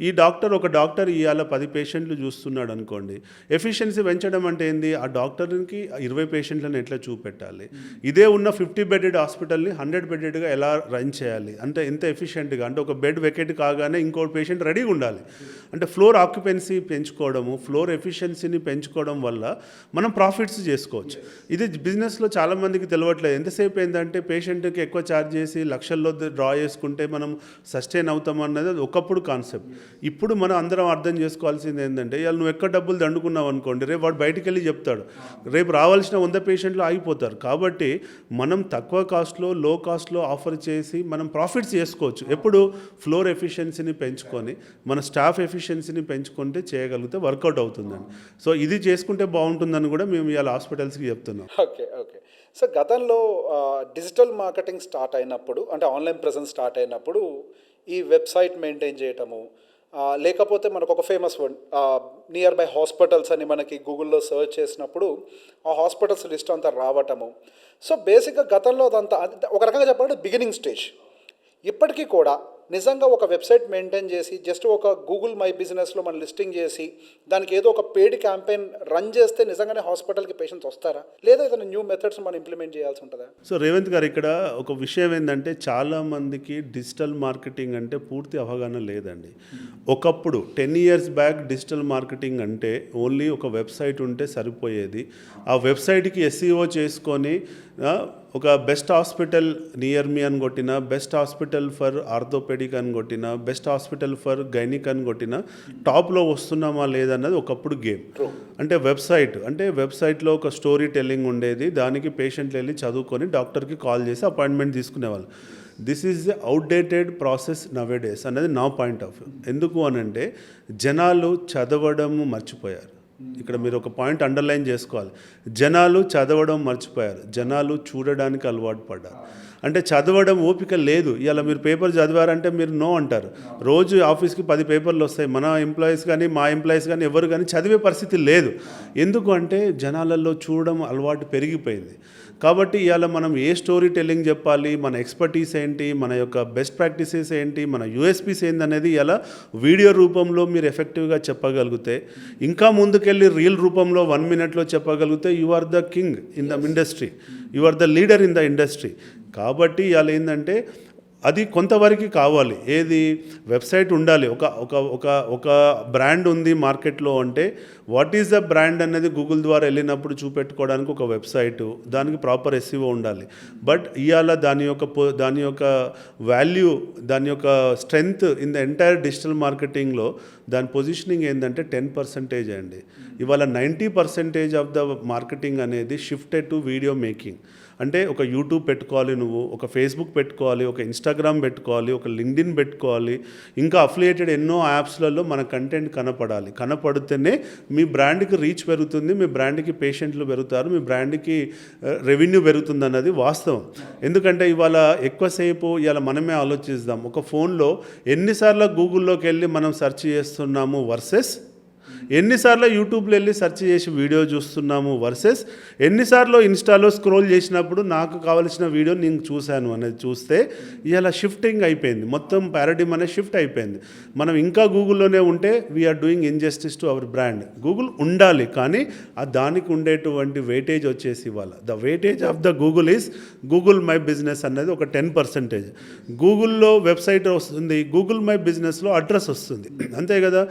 ఈ ఒక డాక్టర్ ఇవాళ 10 పేషెంట్లు చూస్తున్నాడు అనుకోండి. ఎఫిషియన్సీ పెంచడం అంటే ఏంది, ఆ డాక్టర్కి 20 పేషెంట్లను ఎట్లా చూపెట్టాలి, ఇదే ఉన్న 50 బెడెడ్ హాస్పిటల్ని 100 బెడెడ్గా ఎలా రన్ చేయాలి, అంటే ఎంత ఎఫిషియెంట్గా, అంటే ఒక బెడ్ వెకెట్ కాగానే ఇంకో పేషెంట్ రెడీగా ఉండాలి. అంటే ఫ్లోర్ ఆక్యుపెన్సీ పెంచుకోవడము, ఫ్లోర్ ఎఫిషియన్సీని పెంచుకోవడం వల్ల మనం ప్రాఫిట్స్ చేసుకోవచ్చు. ఇది బిజినెస్లో చాలామందికి తెలియట్లేదు. ఎంతసేపు ఏంటంటే పేషెంట్కి ఎక్కువ ఛార్జ్ చేసి లక్షల్లో డ్రా చేసుకుంటే మనం సస్టైన్ అవుతాం అన్నది అది ఒకప్పుడు కాన్సెప్ట్. ఇప్పుడు మనం అందరం అర్థం చేసుకోవాల్సింది ఏంటంటే ఇవాళ నువ్వు ఎక్కడ డబ్బులు దండుకున్నావు అనుకోండి, రేపు వాడు బయటికి వెళ్ళి చెప్తాడు, రేపు రావాల్సిన 100 పేషెంట్లు ఆగిపోతారు. కాబట్టి మనం తక్కువ కాస్ట్లో, లో కాస్ట్లో ఆఫర్ చేసి మనం ప్రాఫిట్స్ చేసుకోవచ్చు. ఎప్పుడు ఫ్లోర్ ఎఫిషియన్సీని పెంచుకొని మన స్టాఫ్ ఎఫిషియన్సీని పెంచుకుంటే చేయగలిగితే వర్కౌట్ అవుతుందండి. సో ఇది చేసుకుంటే బాగుంటుందని కూడా మేము ఇవాళ హాస్పిటల్స్కి చెప్తున్నాం. ఓకే. సో గతంలో డిజిటల్ మార్కెటింగ్ స్టార్ట్ అయినప్పుడు, అంటే ఆన్లైన్ ప్రెజెన్స్ స్టార్ట్ అయినప్పుడు ఈ వెబ్సైట్ మెయింటైన్ చేయటము, లేకపోతే మనకు ఒక famous one near by hospitals అని మనకి గూగుల్లో సెర్చ్ చేసినప్పుడు ఆ హాస్పిటల్స్ లిస్ట్ అంతా రావటము. సో బేసిక్గా గతంలో అదంతా ఒక రకంగా చెప్పాలంటే బిగినింగ్ స్టేజ్. ఇప్పటికీ కూడా నిజంగా ఒక వెబ్సైట్ మెయింటైన్ చేసి జస్ట్ ఒక గూగుల్ మై బిజినెస్లో మనం లిస్టింగ్ చేసి దానికి ఏదో ఒక పెయిడ్ క్యాంపెయిన్ రన్ చేస్తే నిజంగానే హాస్పిటల్కి పేషెంట్స్ వస్తారా, లేదా ఏదైనా న్యూ మెథడ్స్ మనం ఇంప్లిమెంట్ చేయాల్సి ఉంటుందా? సో రేవంత్ గారు, ఇక్కడ ఒక విషయం ఏంటంటే చాలామందికి డిజిటల్ మార్కెటింగ్ అంటే పూర్తి అవగాహన లేదండి. ఒకప్పుడు 10 years బ్యాక్ డిజిటల్ మార్కెటింగ్ అంటే ఓన్లీ ఒక వెబ్సైట్ ఉంటే సరిపోయేది. ఆ వెబ్సైట్కి SEO చేసుకొని ఒక బెస్ట్ హాస్పిటల్ నియర్ మీ అని కొట్టిన, బెస్ట్ హాస్పిటల్ ఫర్ ఆర్థోపెడిక్ అని కొట్టిన, బెస్ట్ హాస్పిటల్ ఫర్ గైనిక్ అని కొట్టిన టాప్లో వస్తున్నామా లేదన్నది ఒకప్పుడు గేమ్. అంటే వెబ్సైట్లో ఒక స్టోరీ టెల్లింగ్ ఉండేది, దానికి పేషెంట్లు వెళ్ళి చదువుకొని డాక్టర్కి కాల్ చేసి అపాయింట్మెంట్ తీసుకునేవాళ్ళు. This is the outdated process nowadays అనేది నా పాయింట్ ఆఫ్ వ్యూ. ఎందుకు అనంటే జనాలు చదవడము మర్చిపోయారు. ఇక్కడ మీరు ఒక పాయింట్ అండర్లైన్ చేసుకోవాలి. జనాలు చదవడం మర్చిపోయారు, జనాలు చూడడానికి అలవాటు పడ్డారు. అంటే చదవడం ఓపిక లేదు. ఇలా మీరు పేపర్ చదివారంటే మీరు నో అంటారు. రోజు ఆఫీస్కి 10 పేపర్లు వస్తాయి. మన ఎంప్లాయీస్ కానీ మా ఎంప్లాయీస్ కానీ ఎవరు కానీ చదివే పరిస్థితి లేదు. ఎందుకు అంటే జనాలలో చూడడం అలవాటు పెరిగిపోయింది. కాబట్టి ఇవాళ మనం ఏ స్టోరీ టెల్లింగ్ చెప్పాలి, మన ఎక్స్పర్టీస్ ఏంటి, మన యొక్క బెస్ట్ ప్రాక్టీసెస్ ఏంటి, మన USPs ఏందనేది ఇలా వీడియో రూపంలో మీరు ఎఫెక్టివ్గా చెప్పగలిగితే, ఇంకా ముందుకెళ్ళి రీల్ రూపంలో 1 minute చెప్పగలిగితే you are the king in the industry, you are the leader in the industry. కాబట్టి ఇవాళ ఏంటంటే అది కొంతవరకు కావాలి. ఏది వెబ్సైట్ ఉండాలి. ఒక బ్రాండ్ ఉంది మార్కెట్లో అంటే వాట్ ఈజ్ ద బ్రాండ్ అనేది గూగుల్ ద్వారా వెళ్ళినప్పుడు చూపెట్టుకోవడానికి ఒక వెబ్సైటు, దానికి ప్రాపర్ SEO ఉండాలి. బట్ ఇవాళ దాని యొక్క వాల్యూ, దాని యొక్క strength in the entire digital మార్కెటింగ్లో దాని పొజిషనింగ్ ఏంటంటే 10% అండి. ఇవాళ 90% ఆఫ్ ద మార్కెటింగ్ అనేది షిఫ్టెడ్ టు వీడియో మేకింగ్. అంటే ఒక యూట్యూబ్ పెట్టుకోవాలి, నువ్వు ఒక ఫేస్బుక్ పెట్టుకోవాలి, ఒక ఇన్స్టాగ్రామ్ పెట్టుకోవాలి, ఒక లింక్డ్ఇన్ పెట్టుకోవాలి, ఇంకా అఫిలియేటెడ్ ఎన్నో యాప్స్లలో మన కంటెంట్ కనపడితేనే మీ బ్రాండ్కి రీచ్ పెరుగుతుంది, మీ బ్రాండ్కి పేషెంట్లు పెరుగుతారు, మీ బ్రాండ్కి రెవెన్యూ పెరుగుతుంది అన్నది వాస్తవం. ఎందుకంటే ఇవాళ ఎక్కువసేపు ఇవాళ మనమే ఆలోచిద్దాం. ఒక ఫోన్లో ఎన్నిసార్లు గూగుల్లోకి వెళ్ళి మనం సెర్చ్ చేస్తున్నాము వర్సెస్ ఎన్నిసార్లు యూట్యూబ్లో వెళ్ళి సెర్చ్ చేసి వీడియో చూస్తున్నాము వర్సెస్ ఎన్నిసార్లు ఇన్స్టాలో స్క్రోల్ చేసినప్పుడు నాకు కావాల్సిన వీడియో నేను చూశాను అనేది చూస్తే ఇలా షిఫ్టింగ్ అయిపోయింది. మొత్తం పారాడిమ్ అనేది షిఫ్ట్ అయిపోయింది. మనం ఇంకా గూగుల్లోనే ఉంటే we're doing injustice to our brand. Google ఉండాలి, కానీ దానికి ఉండేటువంటి వెయిటేజ్ వచ్చేసి ఇవాళ the weightage of the Google is Google my business అనేది ఒక 10%. గూగుల్లో వెబ్సైట్ వస్తుంది, గూగుల్ మై బిజినెస్లో అడ్రస్ వస్తుంది, అంతే కదా.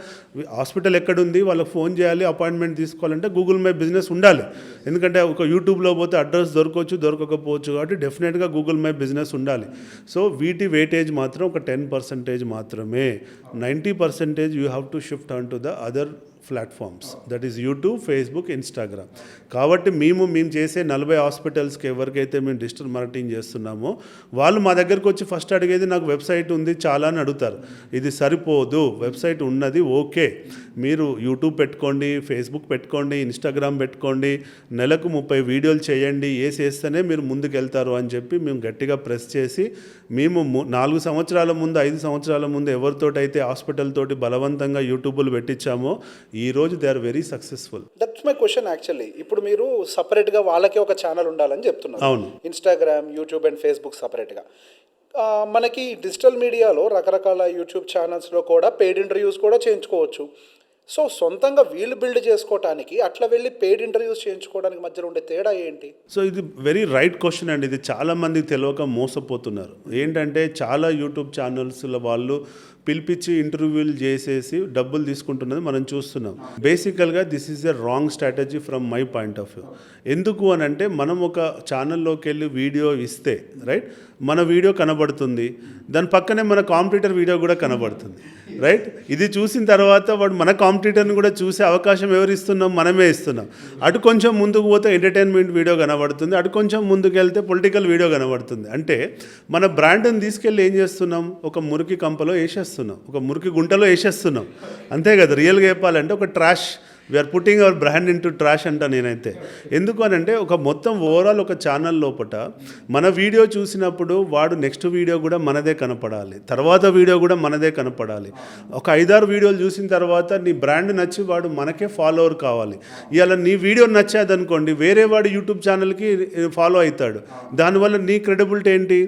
హాస్పిటల్ ఎక్కడుంది, వాళ్ళకి ఫోన్ చేయాలి, అపాయింట్మెంట్ తీసుకోవాలంటే గూగుల్ మై బిజినెస్ ఉండాలి. ఎందుకంటే ఒక యూట్యూబ్లో పోతే అడ్రస్ దొరకకపోవచ్చు కాబట్టి డెఫినెట్గా గూగుల్ మై బిజినెస్ ఉండాలి. సో వీటి వెయిటేజ్ మాత్రం ఒక 10% మాత్రమే. 90% you have to shift on to the other platforms, that is YouTube, Facebook, Instagram. కాబట్టి మేము చేసే 40 హాస్పిటల్స్కి ఎవరికైతే మేము డిజిటల్ మార్కెటింగ్ చేస్తున్నామో వాళ్ళు మా దగ్గరకు వచ్చి ఫస్ట్ అడిగేది నాకు వెబ్సైట్ ఉంది చాలా అని అడుగుతారు. ఇది సరిపోదు, వెబ్సైట్ ఉన్నది ఓకే, మీరు యూట్యూబ్ పెట్టుకోండి, ఫేస్బుక్ పెట్టుకోండి, ఇన్స్టాగ్రామ్ పెట్టుకోండి, నెలకు 30 వీడియోలు చేయండి, చేస్తేనే మీరు ముందుకు వెళ్తారు అని చెప్పి మేము గట్టిగా ప్రెస్ చేసి మేము 4 సంవత్సరాల ముందు 5 సంవత్సరాల ముందు ఎవరితోటైతే హాస్పిటల్ తోటి బలవంతంగా యూట్యూబ్లు పెట్టించామో ఈరోజు they are very successful. That's my question actually. ఇప్పుడు మీరు సపరేట్గా వాళ్ళకే ఒక ఛానల్ ఉండాలని చెప్తున్నారు. అవును. ఇన్స్టాగ్రామ్, యూట్యూబ్ అండ్ ఫేస్బుక్ సపరేట్గా. మనకి డిజిటల్ మీడియాలో రకరకాల యూట్యూబ్ ఛానల్స్లో కూడా పెయిడ్ ఇంటర్వ్యూస్ కూడా చేయించుకోవచ్చు. సో సొంతంగా వీళ్ళు బిల్డ్ చేసుకోవడానికి అట్లా వెళ్ళి పెయిడ్ ఇంటర్వ్యూస్ చేయించుకోవడానికి మధ్యలో ఉండే తేడా ఏంటి? సో ఇది వెరీ రైట్ క్వశ్చన్ అండి. ఇది చాలామందికి తెలియక మోసపోతున్నారు. ఏంటంటే చాలా యూట్యూబ్ ఛానల్స్ల వాళ్ళు పిలిపించి ఇంటర్వ్యూలు చేసేసి డబ్బులు తీసుకుంటున్నది మనం చూస్తున్నాం. బేసికల్గా this is a wrong strategy from my point of view. ఎందుకు అని అంటే మనం ఒక ఛానల్లోకి వెళ్ళి వీడియో ఇస్తే రైట్, మన వీడియో కనబడుతుంది, దాని పక్కనే మన కాంపిటీటర్ వీడియో కూడా కనబడుతుంది రైట్. ఇది చూసిన తర్వాత వాడు మన కాంపిటీటర్ని కూడా చూసే అవకాశం ఎవరు ఇస్తున్నాం? మనమే ఇస్తున్నాం. అటు కొంచెం ముందుకు పోతే ఎంటర్టైన్మెంట్ వీడియో కనబడుతుంది, అటు కొంచెం ముందుకు వెళ్తే పొలిటికల్ వీడియో కనబడుతుంది. అంటే మన బ్రాండ్ని తీసుకెళ్ళి ఏం చేస్తున్నాం? ఒక మురికి కంపలో వేసేస్తున్నాం, ఒక మురికి గుంటలో వేసేస్తున్నాం. అంతే కదా, రియల్గా చెప్పాలంటే ఒక trash, we're putting our brand into trash అంట నేనైతే. ఎందుకు అని అంటే ఒక మొత్తం ఓవరాల్ ఒక ఛానల్ లోపల మన వీడియో చూసినప్పుడు వాడు నెక్స్ట్ వీడియో కూడా మనదే కనపడాలి, తర్వాత వీడియో కూడా మనదే కనపడాలి. ఒక 5-6 వీడియోలు చూసిన తర్వాత నీ బ్రాండ్ నచ్చి వాడు మనకే ఫాలోవర్ కావాలి. ఇవాళ నీ వీడియో నచ్చేదనుకోండి, వేరే వాడు యూట్యూబ్ ఛానల్కి ఫాలో అవుతాడు. దానివల్ల నీ క్రెడిబిలిటీ ఏంటి?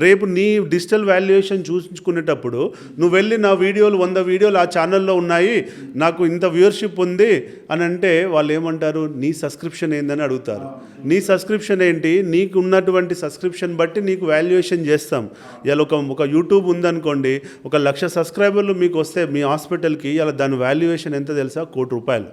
రేపు నీ డిజిటల్ వాల్యుయేషన్ చూసుకునేటప్పుడు నువ్వు వెళ్ళి నా వీడియోలు 100 వీడియోలు ఆ ఛానల్లో ఉన్నాయి, నాకు ఇంత వ్యూవర్షిప్ ఉంది అని అంటే వాళ్ళు ఏమంటారు? నీ సబ్స్క్రిప్షన్ ఏందని అడుగుతారు. నీ సబ్స్క్రిప్షన్ ఏంటి? నీకు ఉన్నటువంటి సబ్స్క్రిప్షన్ బట్టి నీకు వాల్యుయేషన్ చేస్తాం. ఇలా ఒక యూట్యూబ్ ఉందనుకోండి, 1,00,000 సబ్స్క్రైబర్లు మీకు వస్తే మీ హాస్పిటల్కి ఇలా దాని వాల్యుయేషన్ ఎంత తెలుసా? ₹1,00,00,000.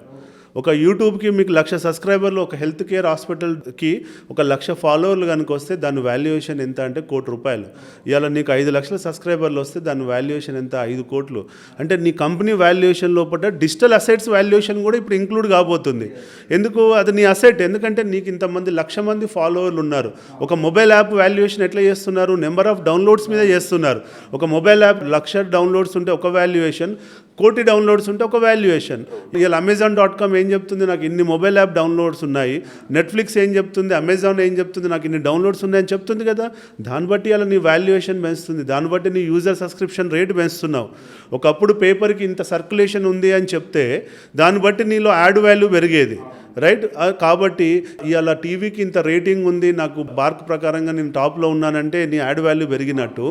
ఒక యూట్యూబ్కి మీకు 1,00,000 సబ్స్క్రైబర్లు, ఒక హెల్త్ కేర్ హాస్పిటల్కి 1,00,000 ఫాలోవర్లు కనుక వస్తే దాని వాల్యుయేషన్ ఎంత అంటే ₹1,00,00,000. ఇవాళ నీకు 5,00,000 సబ్స్క్రైబర్లు వస్తే దాని వాల్యుయేషన్ ఎంత? 5 కోట్లు. అంటే నీ కంపెనీ వాల్యుయేషన్ లోపల డిజిటల్ అసెట్స్ వాల్యుయేషన్ కూడా ఇప్పుడు ఇంక్లూడ్ కాబోతుంది. ఎందుకు? అది నీ అసెట్. ఎందుకంటే నీకు ఇంతమంది 1,00,000 మంది ఫాలోవర్లు ఉన్నారు. ఒక మొబైల్ యాప్ వాల్యుయేషన్ ఎట్లా చేస్తున్నారు? నెంబర్ ఆఫ్ డౌన్లోడ్స్ మీద చేస్తున్నారు. ఒక మొబైల్ యాప్ 1,00,000 డౌన్లోడ్స్ ఉంటే ఒక వాల్యుయేషన్, 1,00,00,000 డౌన్లోడ్స్ ఉంటే ఒక వాల్యుయేషన్. ఇవాళ Amazon.com ఏం చెప్తుంది? నాకు ఇన్ని మొబైల్ యాప్ డౌన్లోడ్స్ ఉన్నాయి. నెట్ఫ్లిక్స్ ఏం చెప్తుంది? అమెజాన్ ఏం చెప్తుంది? నాకు ఇన్ని డౌన్లోడ్స్ ఉన్నాయని చెప్తుంది కదా. దాన్ని బట్టి అలా నీ వాల్యుయేషన్ పెంచుతుంది, దాన్ని బట్టి నీ యూజర్ సబ్స్క్రిప్షన్ రేట్ పెంచుతున్నావు. ఒకప్పుడు పేపర్కి ఇంత సర్క్యులేషన్ ఉంది అని చెప్తే దాన్ని బట్టి నీలో యాడ్ వాల్యూ పెరిగేది రైట్. కాబట్టి ఇవాళ టీవీకి ఇంత రేటింగ్ ఉంది, నాకు బార్క్ ప్రకారంగా నేను టాప్లో ఉన్నానంటే నీ యాడ్ వాల్యూ పెరిగినట్టు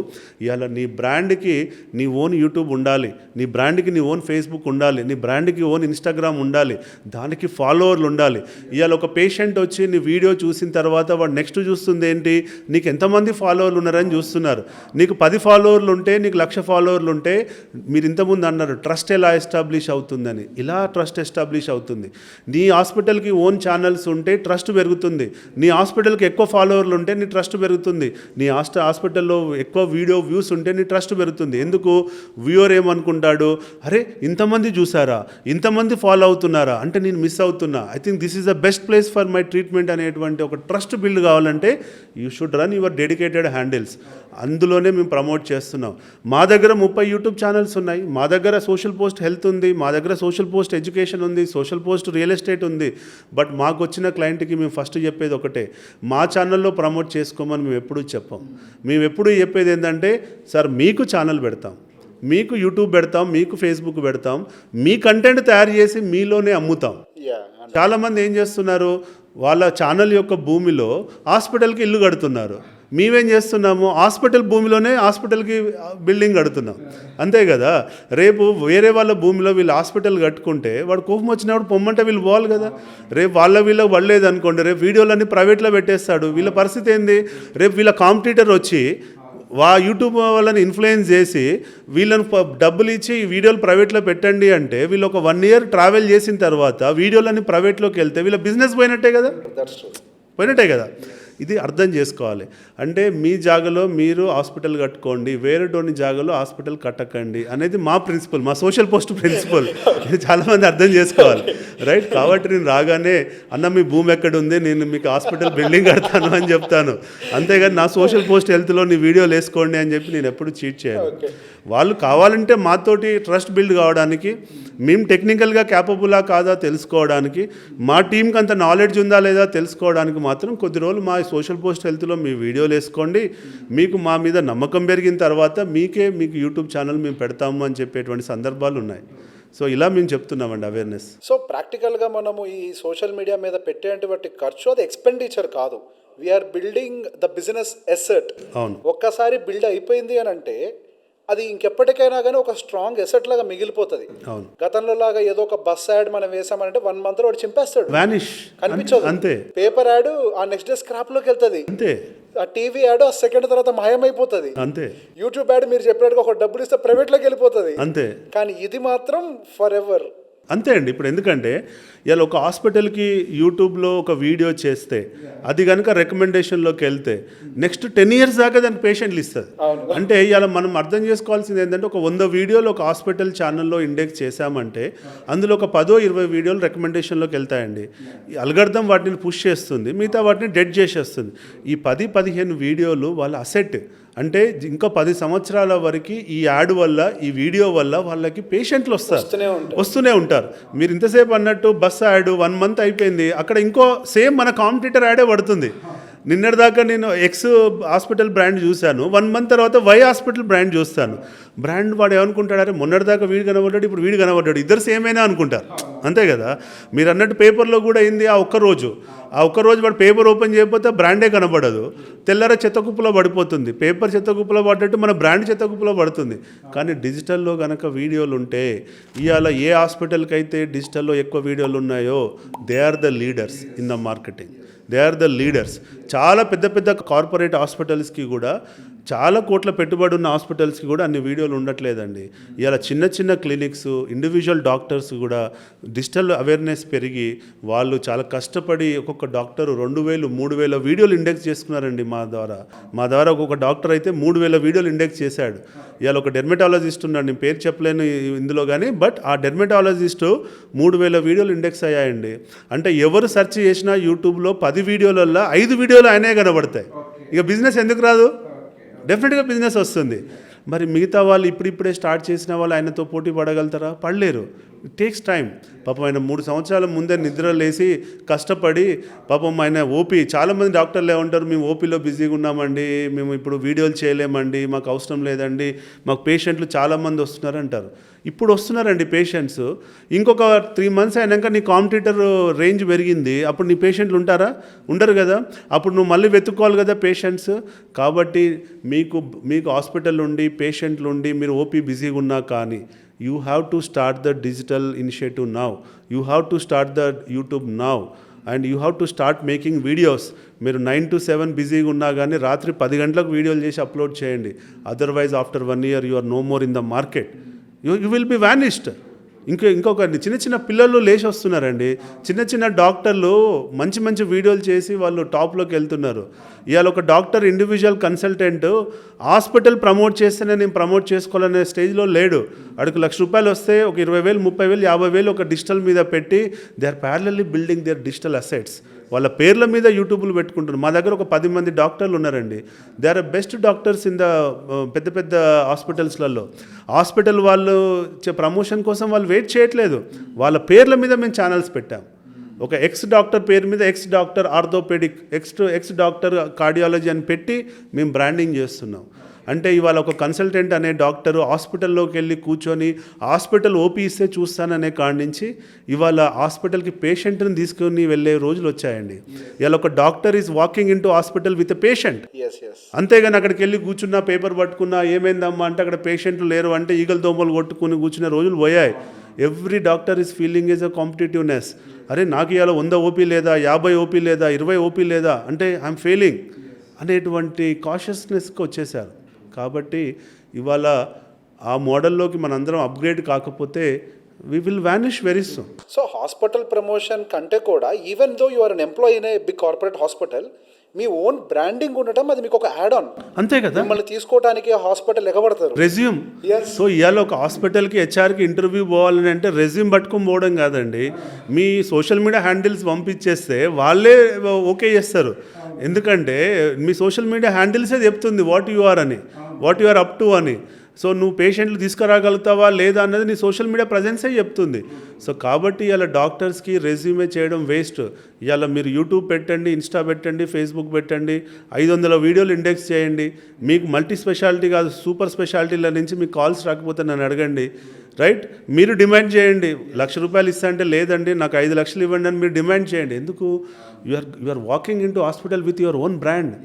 ఇవాళ నీ బ్రాండ్కి నీ ఓన్ యూట్యూబ్ ఉండాలి, నీ బ్రాండ్కి నీ ఓన్ ఫేస్బుక్ ఉండాలి, నీ బ్రాండ్కి ఓన్ ఇన్స్టాగ్రామ్ ఉండాలి, దానికి ఫాలోవర్లు ఉండాలి. ఇవాళ ఒక పేషెంట్ వచ్చి నీ వీడియో చూసిన తర్వాత వాడు నెక్స్ట్ చూస్తుంది ఏంటి? నీకు ఎంతమంది ఫాలోవర్లు ఉన్నారని చూస్తున్నారు. నీకు 10 ఫాలోవర్లు ఉంటే, నీకు 1,00,000 ఫాలోవర్లు ఉంటే, మీరు ఇంతకుముందు అన్నారు ట్రస్ట్ ఎలా ఎస్టాబ్లిష్ అవుతుందని. ఇలా ట్రస్ట్ ఎస్టాబ్లిష్ అవుతుంది. నీ హాస్పిటల్కి ఓన్ ఛానల్స్ ఉంటే ట్రస్ట్ పెరుగుతుంది. నీ హాస్పిటల్కి ఎక్కువ ఫాలోవర్లు ఉంటే నీ ట్రస్ట్ పెరుగుతుంది. నీ హాస్పిటల్లో ఎక్కువ వీడియో వ్యూస్ ఉంటే నీ ట్రస్ట్ పెరుగుతుంది. ఎందుకు? వ్యూవర్ ఏమనుకుంటాడు? అరే ఇంతమంది చూసారా, ఇంతమంది ఫాలో అవుతున్నారా అంటే నేను మిస్ అవుతున్నా, I think this is the best place for my treatment అనేటువంటి ఒక ట్రస్ట్ బిల్డ్ కావాలంటే you should run your dedicated handles. అందులోనే మేము ప్రమోట్ చేస్తున్నాం. మా దగ్గర 30 యూట్యూబ్ ఛానల్స్ ఉన్నాయి, మా దగ్గర సోషల్ పోస్ట్ హెల్త్ ఉంది, మా దగ్గర సోషల్ పోస్ట్ ఎడ్యుకేషన్ ఉంది, సోషల్ పోస్ట్ రియల్ ఎస్టేట్ ఉంది. బట్ మాకు వచ్చిన క్లయింట్కి మేము ఫస్ట్ చెప్పేది ఒకటే, మా ఛానల్లో ప్రమోట్ చేసుకోమని మేము ఎప్పుడూ చెప్పాం. మేము ఎప్పుడూ చెప్పేది ఏంటంటే, సార్ మీకు ఛానల్ పెడతాం, మీకు యూట్యూబ్ పెడతాం, మీకు ఫేస్బుక్ పెడతాం, మీ కంటెంట్ తయారు చేసి మీలోనే అమ్ముతాం. చాలామంది ఏం చేస్తున్నారు? వాళ్ళ ఛానల్ యొక్క భూమిలో హాస్పిటల్కి ఇల్లు కడుతున్నారు. మేమేం చేస్తున్నాము? హాస్పిటల్ భూమిలోనే హాస్పిటల్కి బిల్డింగ్ కడుతున్నాం. అంతే కదా. రేపు వేరే వాళ్ళ భూమిలో వీళ్ళు హాస్పిటల్ కట్టుకుంటే వాడు కోపం వచ్చినప్పుడు పొమ్మంటే వీళ్ళు పోవాలి కదా. రేపు వీళ్ళకి పడలేదు అనుకోండి, రేపు వీడియోలన్నీ ప్రైవేట్లో పెట్టేస్తాడు. వీళ్ళ పరిస్థితి ఏంది? రేపు వీళ్ళ కాంపిటీటర్ వచ్చి యూట్యూబ్ వాళ్ళని ఇన్ఫ్లుయెన్స్ చేసి వీళ్ళని డబ్బులు ఇచ్చి ఈ వీడియోలు ప్రైవేట్లో పెట్టండి అంటే వీళ్ళు ఒక 1 year ట్రావెల్ చేసిన తర్వాత వీడియోలన్నీ ప్రైవేట్లోకి వెళ్తే వీళ్ళ బిజినెస్ పోయినట్టే కదా, దట్స్ ట్రూ. పోయినట్టే కదా. ఇది అర్థం చేసుకోవాలి. అంటే మీ జాగాలో మీరు హాస్పిటల్ కట్టుకోండి, వేరేటోని జాగాలో హాస్పిటల్ కట్టకండి అనేది మా ప్రిన్సిపల్, మా సోషల్ పోస్ట్ ప్రిన్సిపల్. ఇది చాలామంది అర్థం చేసుకోవాలి, రైట్? కాబట్టి నేను రాగానే అన్న మీ భూమి ఎక్కడ ఉంది, నేను మీకు హాస్పిటల్ బిల్డింగ్ కడతాను అని చెప్తాను. అంతేగాని నా సోషల్ పోస్ట్ హెల్త్లో నీ వీడియోలు వేసుకోండి అని చెప్పి నేను ఎప్పుడు చీట్ చేయను. వాళ్ళు కావాలంటే మాతోటి ట్రస్ట్ బిల్డ్ కావడానికి, మేము టెక్నికల్గా క్యాపబులా కాదా తెలుసుకోవడానికి, మా టీంకి అంత నాలెడ్జ్ ఉందా లేదా తెలుసుకోవడానికి మాత్రం కొద్ది రోజులు మా సోషల్ పోస్ట్ హెల్త్లో మీ వీడియోలు వేసుకోండి. మీకు మా మీద నమ్మకం పెరిగిన తర్వాత మీకు యూట్యూబ్ ఛానల్ మేము పెడతాము అని చెప్పేటువంటి సందర్భాలు ఉన్నాయి. సో ఇలా మేము చెప్తున్నామండి అవేర్నెస్. సో ప్రాక్టికల్గా మనము ఈ సోషల్ మీడియా మీద పెట్టేటువంటి ఖర్చు అది ఎక్స్పెండిచర్ కాదు, we're building the business asset. అవును. ఒక్కసారి బిల్డ్ అయిపోయింది అని అంటే అది ఇంకెప్పటికైనా కానీ ఒక స్ట్రాంగ్ ఎసెట్ లాగా మిగిలిపోతుంది. అవును. గతంలో లాగా ఏదో ఒక బస్ యాడ్ మనం వేసామంటే 1 month లో వాడు చింపేస్తాడు, వానిష్, కనిపించదు. అంతే. పేపర్ యాడ్ ఆ నెక్స్ట్ డే స్క్రాప్ లోకి వెళ్తుంది, అంతే. ఆ టీవీ యాడ్ ఆ సెకండ్ తర్వాత మాయమైపోతుంది, అంతే. యూట్యూబ్ యాడ్ మీరు చెప్పినట్టుగా ఒక డబ్బులు ఇస్తే ప్రైవేట్లోకి వెళ్ళిపోతుంది, అంతే. కానీ ఇది మాత్రం ఫర్ ఎవర్. అంతే అండి. ఇప్పుడు ఎందుకంటే ఇలా ఒక హాస్పిటల్కి యూట్యూబ్లో ఒక వీడియో చేస్తే అది కనుక రికమెండేషన్లోకి వెళ్తే నెక్స్ట్ 10 years దాకా దానికి పేషెంట్లు ఇస్తుంది. అంటే ఇలా మనం అర్థం చేసుకోవాల్సింది ఏంటంటే ఒక 100 వీడియోలు ఒక హాస్పిటల్ ఛానల్లో ఇండెక్స్ చేశామంటే అందులో ఒక 10-20 వీడియోలు రికమెండేషన్లోకి వెళ్తాయండి. ఈ అల్గర్థం వాటిని పుష్ చేస్తుంది, మిగతా వాటిని డెడ్ చేసేస్తుంది. ఈ 10-15 వీడియోలు వాళ్ళ అసెట్. అంటే ఇంకా 10 సంవత్సరాల వరకు ఈ యాడ్ వల్ల, ఈ వీడియో వల్ల వాళ్ళకి పేషెంట్లు వస్తూనే ఉంటారు. మీరు ఇంతసేపు అన్నట్టు బస్ యాడ్ 1 month అయిపోయింది, అక్కడ ఇంకో సేమ్ మన కాంపిటీటర్ యాడే పడుతుంది. నిన్నటిదాకా నేను ఎక్స్ హాస్పిటల్ బ్రాండ్ చూశాను, 1 month తర్వాత వై హాస్పిటల్ బ్రాండ్ చూస్తాను. బ్రాండ్ వాడు ఏమనుకుంటాడు, అరే మొన్నటిదాకా వీడు కనబడ్డాడు, ఇప్పుడు వీడు కనబడ్డాడు, ఇద్దరు సేమైనా అనుకుంటారు. అంతే కదా. మీరు అన్నట్టు పేపర్లో కూడా అయింది. ఆ ఒక్కరోజు వాడు పేపర్ ఓపెన్ చేయకపోతే బ్రాండే కనబడదు, తెల్లర చెత్తకుప్పలో పడిపోతుంది. పేపర్ చెత్తకుప్పలో పడ్డట్టు మన బ్రాండ్ చెత్తకుప్పలో పడుతుంది. కానీ డిజిటల్లో కనుక వీడియోలు ఉంటే, ఇవాళ ఏ హాస్పిటల్కి అయితే డిజిటల్లో ఎక్కువ వీడియోలు ఉన్నాయో they are the leaders in the marketing, they are the leaders. చాలా పెద్ద పెద్ద కార్పొరేట్ హాస్పిటల్స్కి కూడా, చాలా కోట్ల పెట్టుబడి ఉన్న హాస్పిటల్స్కి కూడా అన్ని వీడియోలు ఉండట్లేదండి. ఇలా చిన్న చిన్న క్లినిక్స్, ఇండివిజువల్ డాక్టర్స్ కూడా డిజిటల్ అవేర్నెస్ పెరిగి వాళ్ళు చాలా కష్టపడి ఒక్కొక్క డాక్టర్ 2000-3000 వీడియోలు ఇండెక్స్ చేసుకున్నారండి మా ద్వారా. ఒక్కొక్క డాక్టర్ అయితే 3000 వీడియోలు ఇండెక్స్ చేశాడు. ఇవాళ ఒక డెర్మటాలజిస్ట్ ఉన్నాడు, నేను పేరు చెప్పలేను ఇందులో కానీ, బట్ ఆ డెర్మటాలజిస్టు 3000 వీడియోలు ఇండెక్స్ అయ్యాయండి. అంటే ఎవరు సెర్చ్ చేసినా యూట్యూబ్లో 10 వీడియోలలో 5 వీడియోలు ఆయనే కనబడతాయి. ఇక బిజినెస్ ఎందుకు రాదు? డెఫినెట్గా బిజినెస్ వస్తుంది. మరి మిగతా వాళ్ళు ఇప్పుడిప్పుడే స్టార్ట్ చేసిన వాళ్ళు ఆయనతో పోటీ పడగలుగుతారా? పడలేరు. It takes time. పాపం ఆయన 3 సంవత్సరాల ముందే నిద్ర లేసి కష్టపడి, పాపం ఆయన ఓపీ, చాలామంది డాక్టర్లు ఏమంటారు, మేము ఓపీలో బిజీగా ఉన్నామండి, మేము ఇప్పుడు వీడియోలు చేయలేమండి, మాకు అవసరం లేదండి, మాకు పేషెంట్లు చాలామంది వస్తున్నారు అంటారు. ఇప్పుడు వస్తున్నారండి పేషెంట్స్. ఇంకొక 3 months అయినాక నీ కాంపిటీటర్ రేంజ్ పెరిగింది, అప్పుడు నీ పేషెంట్లు ఉంటారా? ఉండరు కదా. అప్పుడు నువ్వు మళ్ళీ వెతుక్కోవాలి కదా పేషెంట్స్. కాబట్టి మీకు హాస్పిటల్ ఉండి, పేషెంట్లు ఉండి, మీరు ఓపీ బిజీగా ఉన్నా కానీ you have to start the digital initiative now, you have to start the YouTube now, and you have to start making videos. మీరు 9 to 7 బిజీగా ఉన్నా కానీ రాత్రి 10 గంటలకు వీడియోలు చేసి అప్లోడ్ చేయండి. Otherwise after 1 year you are no more in the market, you will be vanished. ఇంకొక చిన్న పిల్లలు లేచి వస్తున్నారండి, చిన్న డాక్టర్లు మంచి వీడియోలు చేసి వాళ్ళు టాప్లోకి వెళ్తున్నారు. ఇవాళ ఒక doctor individual consultant hospital promote చేస్తేనే నేను ప్రమోట్ చేసుకోవాలనే స్టేజ్లో లేడు. అడుగు ₹1,00,000 వస్తే ఒక 20,000, 30,000, 50,000 ఒక డిజిటల్ మీద పెట్టి they are parallelly building their digital assets. వాళ్ళ పేర్ల మీద యూట్యూబ్లు పెట్టుకుంటున్నారు. మా దగ్గర ఒక 10 మంది డాక్టర్లు ఉన్నారండి. They are best doctors in the పెద్ద హాస్పిటల్స్లలో. హాస్పిటల్ వాళ్ళు ప్రమోషన్ కోసం వాళ్ళు వెయిట్ చేయట్లేదు, వాళ్ళ పేర్ల మీద మేము ఛానల్స్ పెట్టాం. ఒక ఎక్స్ డాక్టర్ పేరు మీద X doctor orthopaedic, X doctor cardiology అని పెట్టి మేము బ్రాండింగ్ చేస్తున్నాం. అంటే ఇవాళ ఒక కన్సల్టెంట్ అనే డాక్టరు హాస్పిటల్లోకి వెళ్ళి కూర్చొని హాస్పిటల్ ఓపీ ఇస్తే చూస్తాననే కాడి నుంచి ఇవాళ హాస్పిటల్కి పేషెంట్ని తీసుకొని వెళ్ళే రోజులు వచ్చాయండి. ఇవాళ ఒక doctor is walking into hospital with a patient. అంతేగాని అక్కడికి వెళ్ళి కూర్చున్నా, పేపర్ పట్టుకున్నా, ఏమైందమ్మా అంటే అక్కడ పేషెంట్లు లేరు అంటే ఈగల దోమలు కొట్టుకుని కూర్చునే రోజులు పోయాయి. Every doctor is feeling is a competitiveness. అరే నాకు ఇవాళ 100 ఓపీ లేదా, 50 ఓపీ లేదా, 20 ఓపీ లేదా అంటే ఐఎమ్ ఫెయిలింగ్ అనేటువంటి కాషియస్నెస్కి వచ్చేసారు. కాబట్టి ఇవాళ ఆ మోడల్లోకి మనందరం అప్గ్రేడ్ కాకపోతే we will vanish very soon. So hospital promotion కంటే కూడా even though you are an employee in a big corporate hospital, మీ ఓన్ బ్రాండింగ్ ఉండటం అది మీకు ఒక యాడ్ ఆన్. అంతే కదా, మిమ్మల్ని తీసుకోవడానికి హాస్పిటల్ ఎగబడతారు. రెజ్యూమ్. సో ఇవాళ ఒక హాస్పిటల్కి హెచ్ఆర్కి ఇంటర్వ్యూ పోవాలని అంటే రెజ్యూమ్ పట్టుకొని పోవడం కాదండి, మీ సోషల్ మీడియా హ్యాండిల్స్ పంపించేస్తే వాళ్ళే ఓకే చేస్తారు. ఎందుకంటే మీ సోషల్ మీడియా హ్యాండిల్సే చెప్తుంది వాట్ యు ఆర్ అని, what you are up to అని. సో నువ్వు పేషెంట్లు తీసుకురాగలుగుతావా లేదా అన్నది నీ సోషల్ మీడియా ప్రజెన్సే చెప్తుంది. సో కాబట్టి ఇలా డాక్టర్స్కి రెజ్యూమే చేయడం వేస్ట్. ఇవాళ మీరు యూట్యూబ్ పెట్టండి, ఇన్స్టా పెట్టండి, ఫేస్బుక్ పెట్టండి, 500 వీడియోలు ఇండెక్స్ చేయండి. మీకు మల్టీ స్పెషాలిటీ కాదు సూపర్ స్పెషాలిటీల నుంచి మీకు కాల్స్ రాకపోతే నన్ను అడగండి, రైట్? మీరు డిమాండ్ చేయండి, ₹1,00,000 ఇస్తా అంటే లేదండి నాకు 5 లక్షలు ఇవ్వండి అని మీరు డిమాండ్ చేయండి. ఎందుకు? You are walking into hospital with your own brand.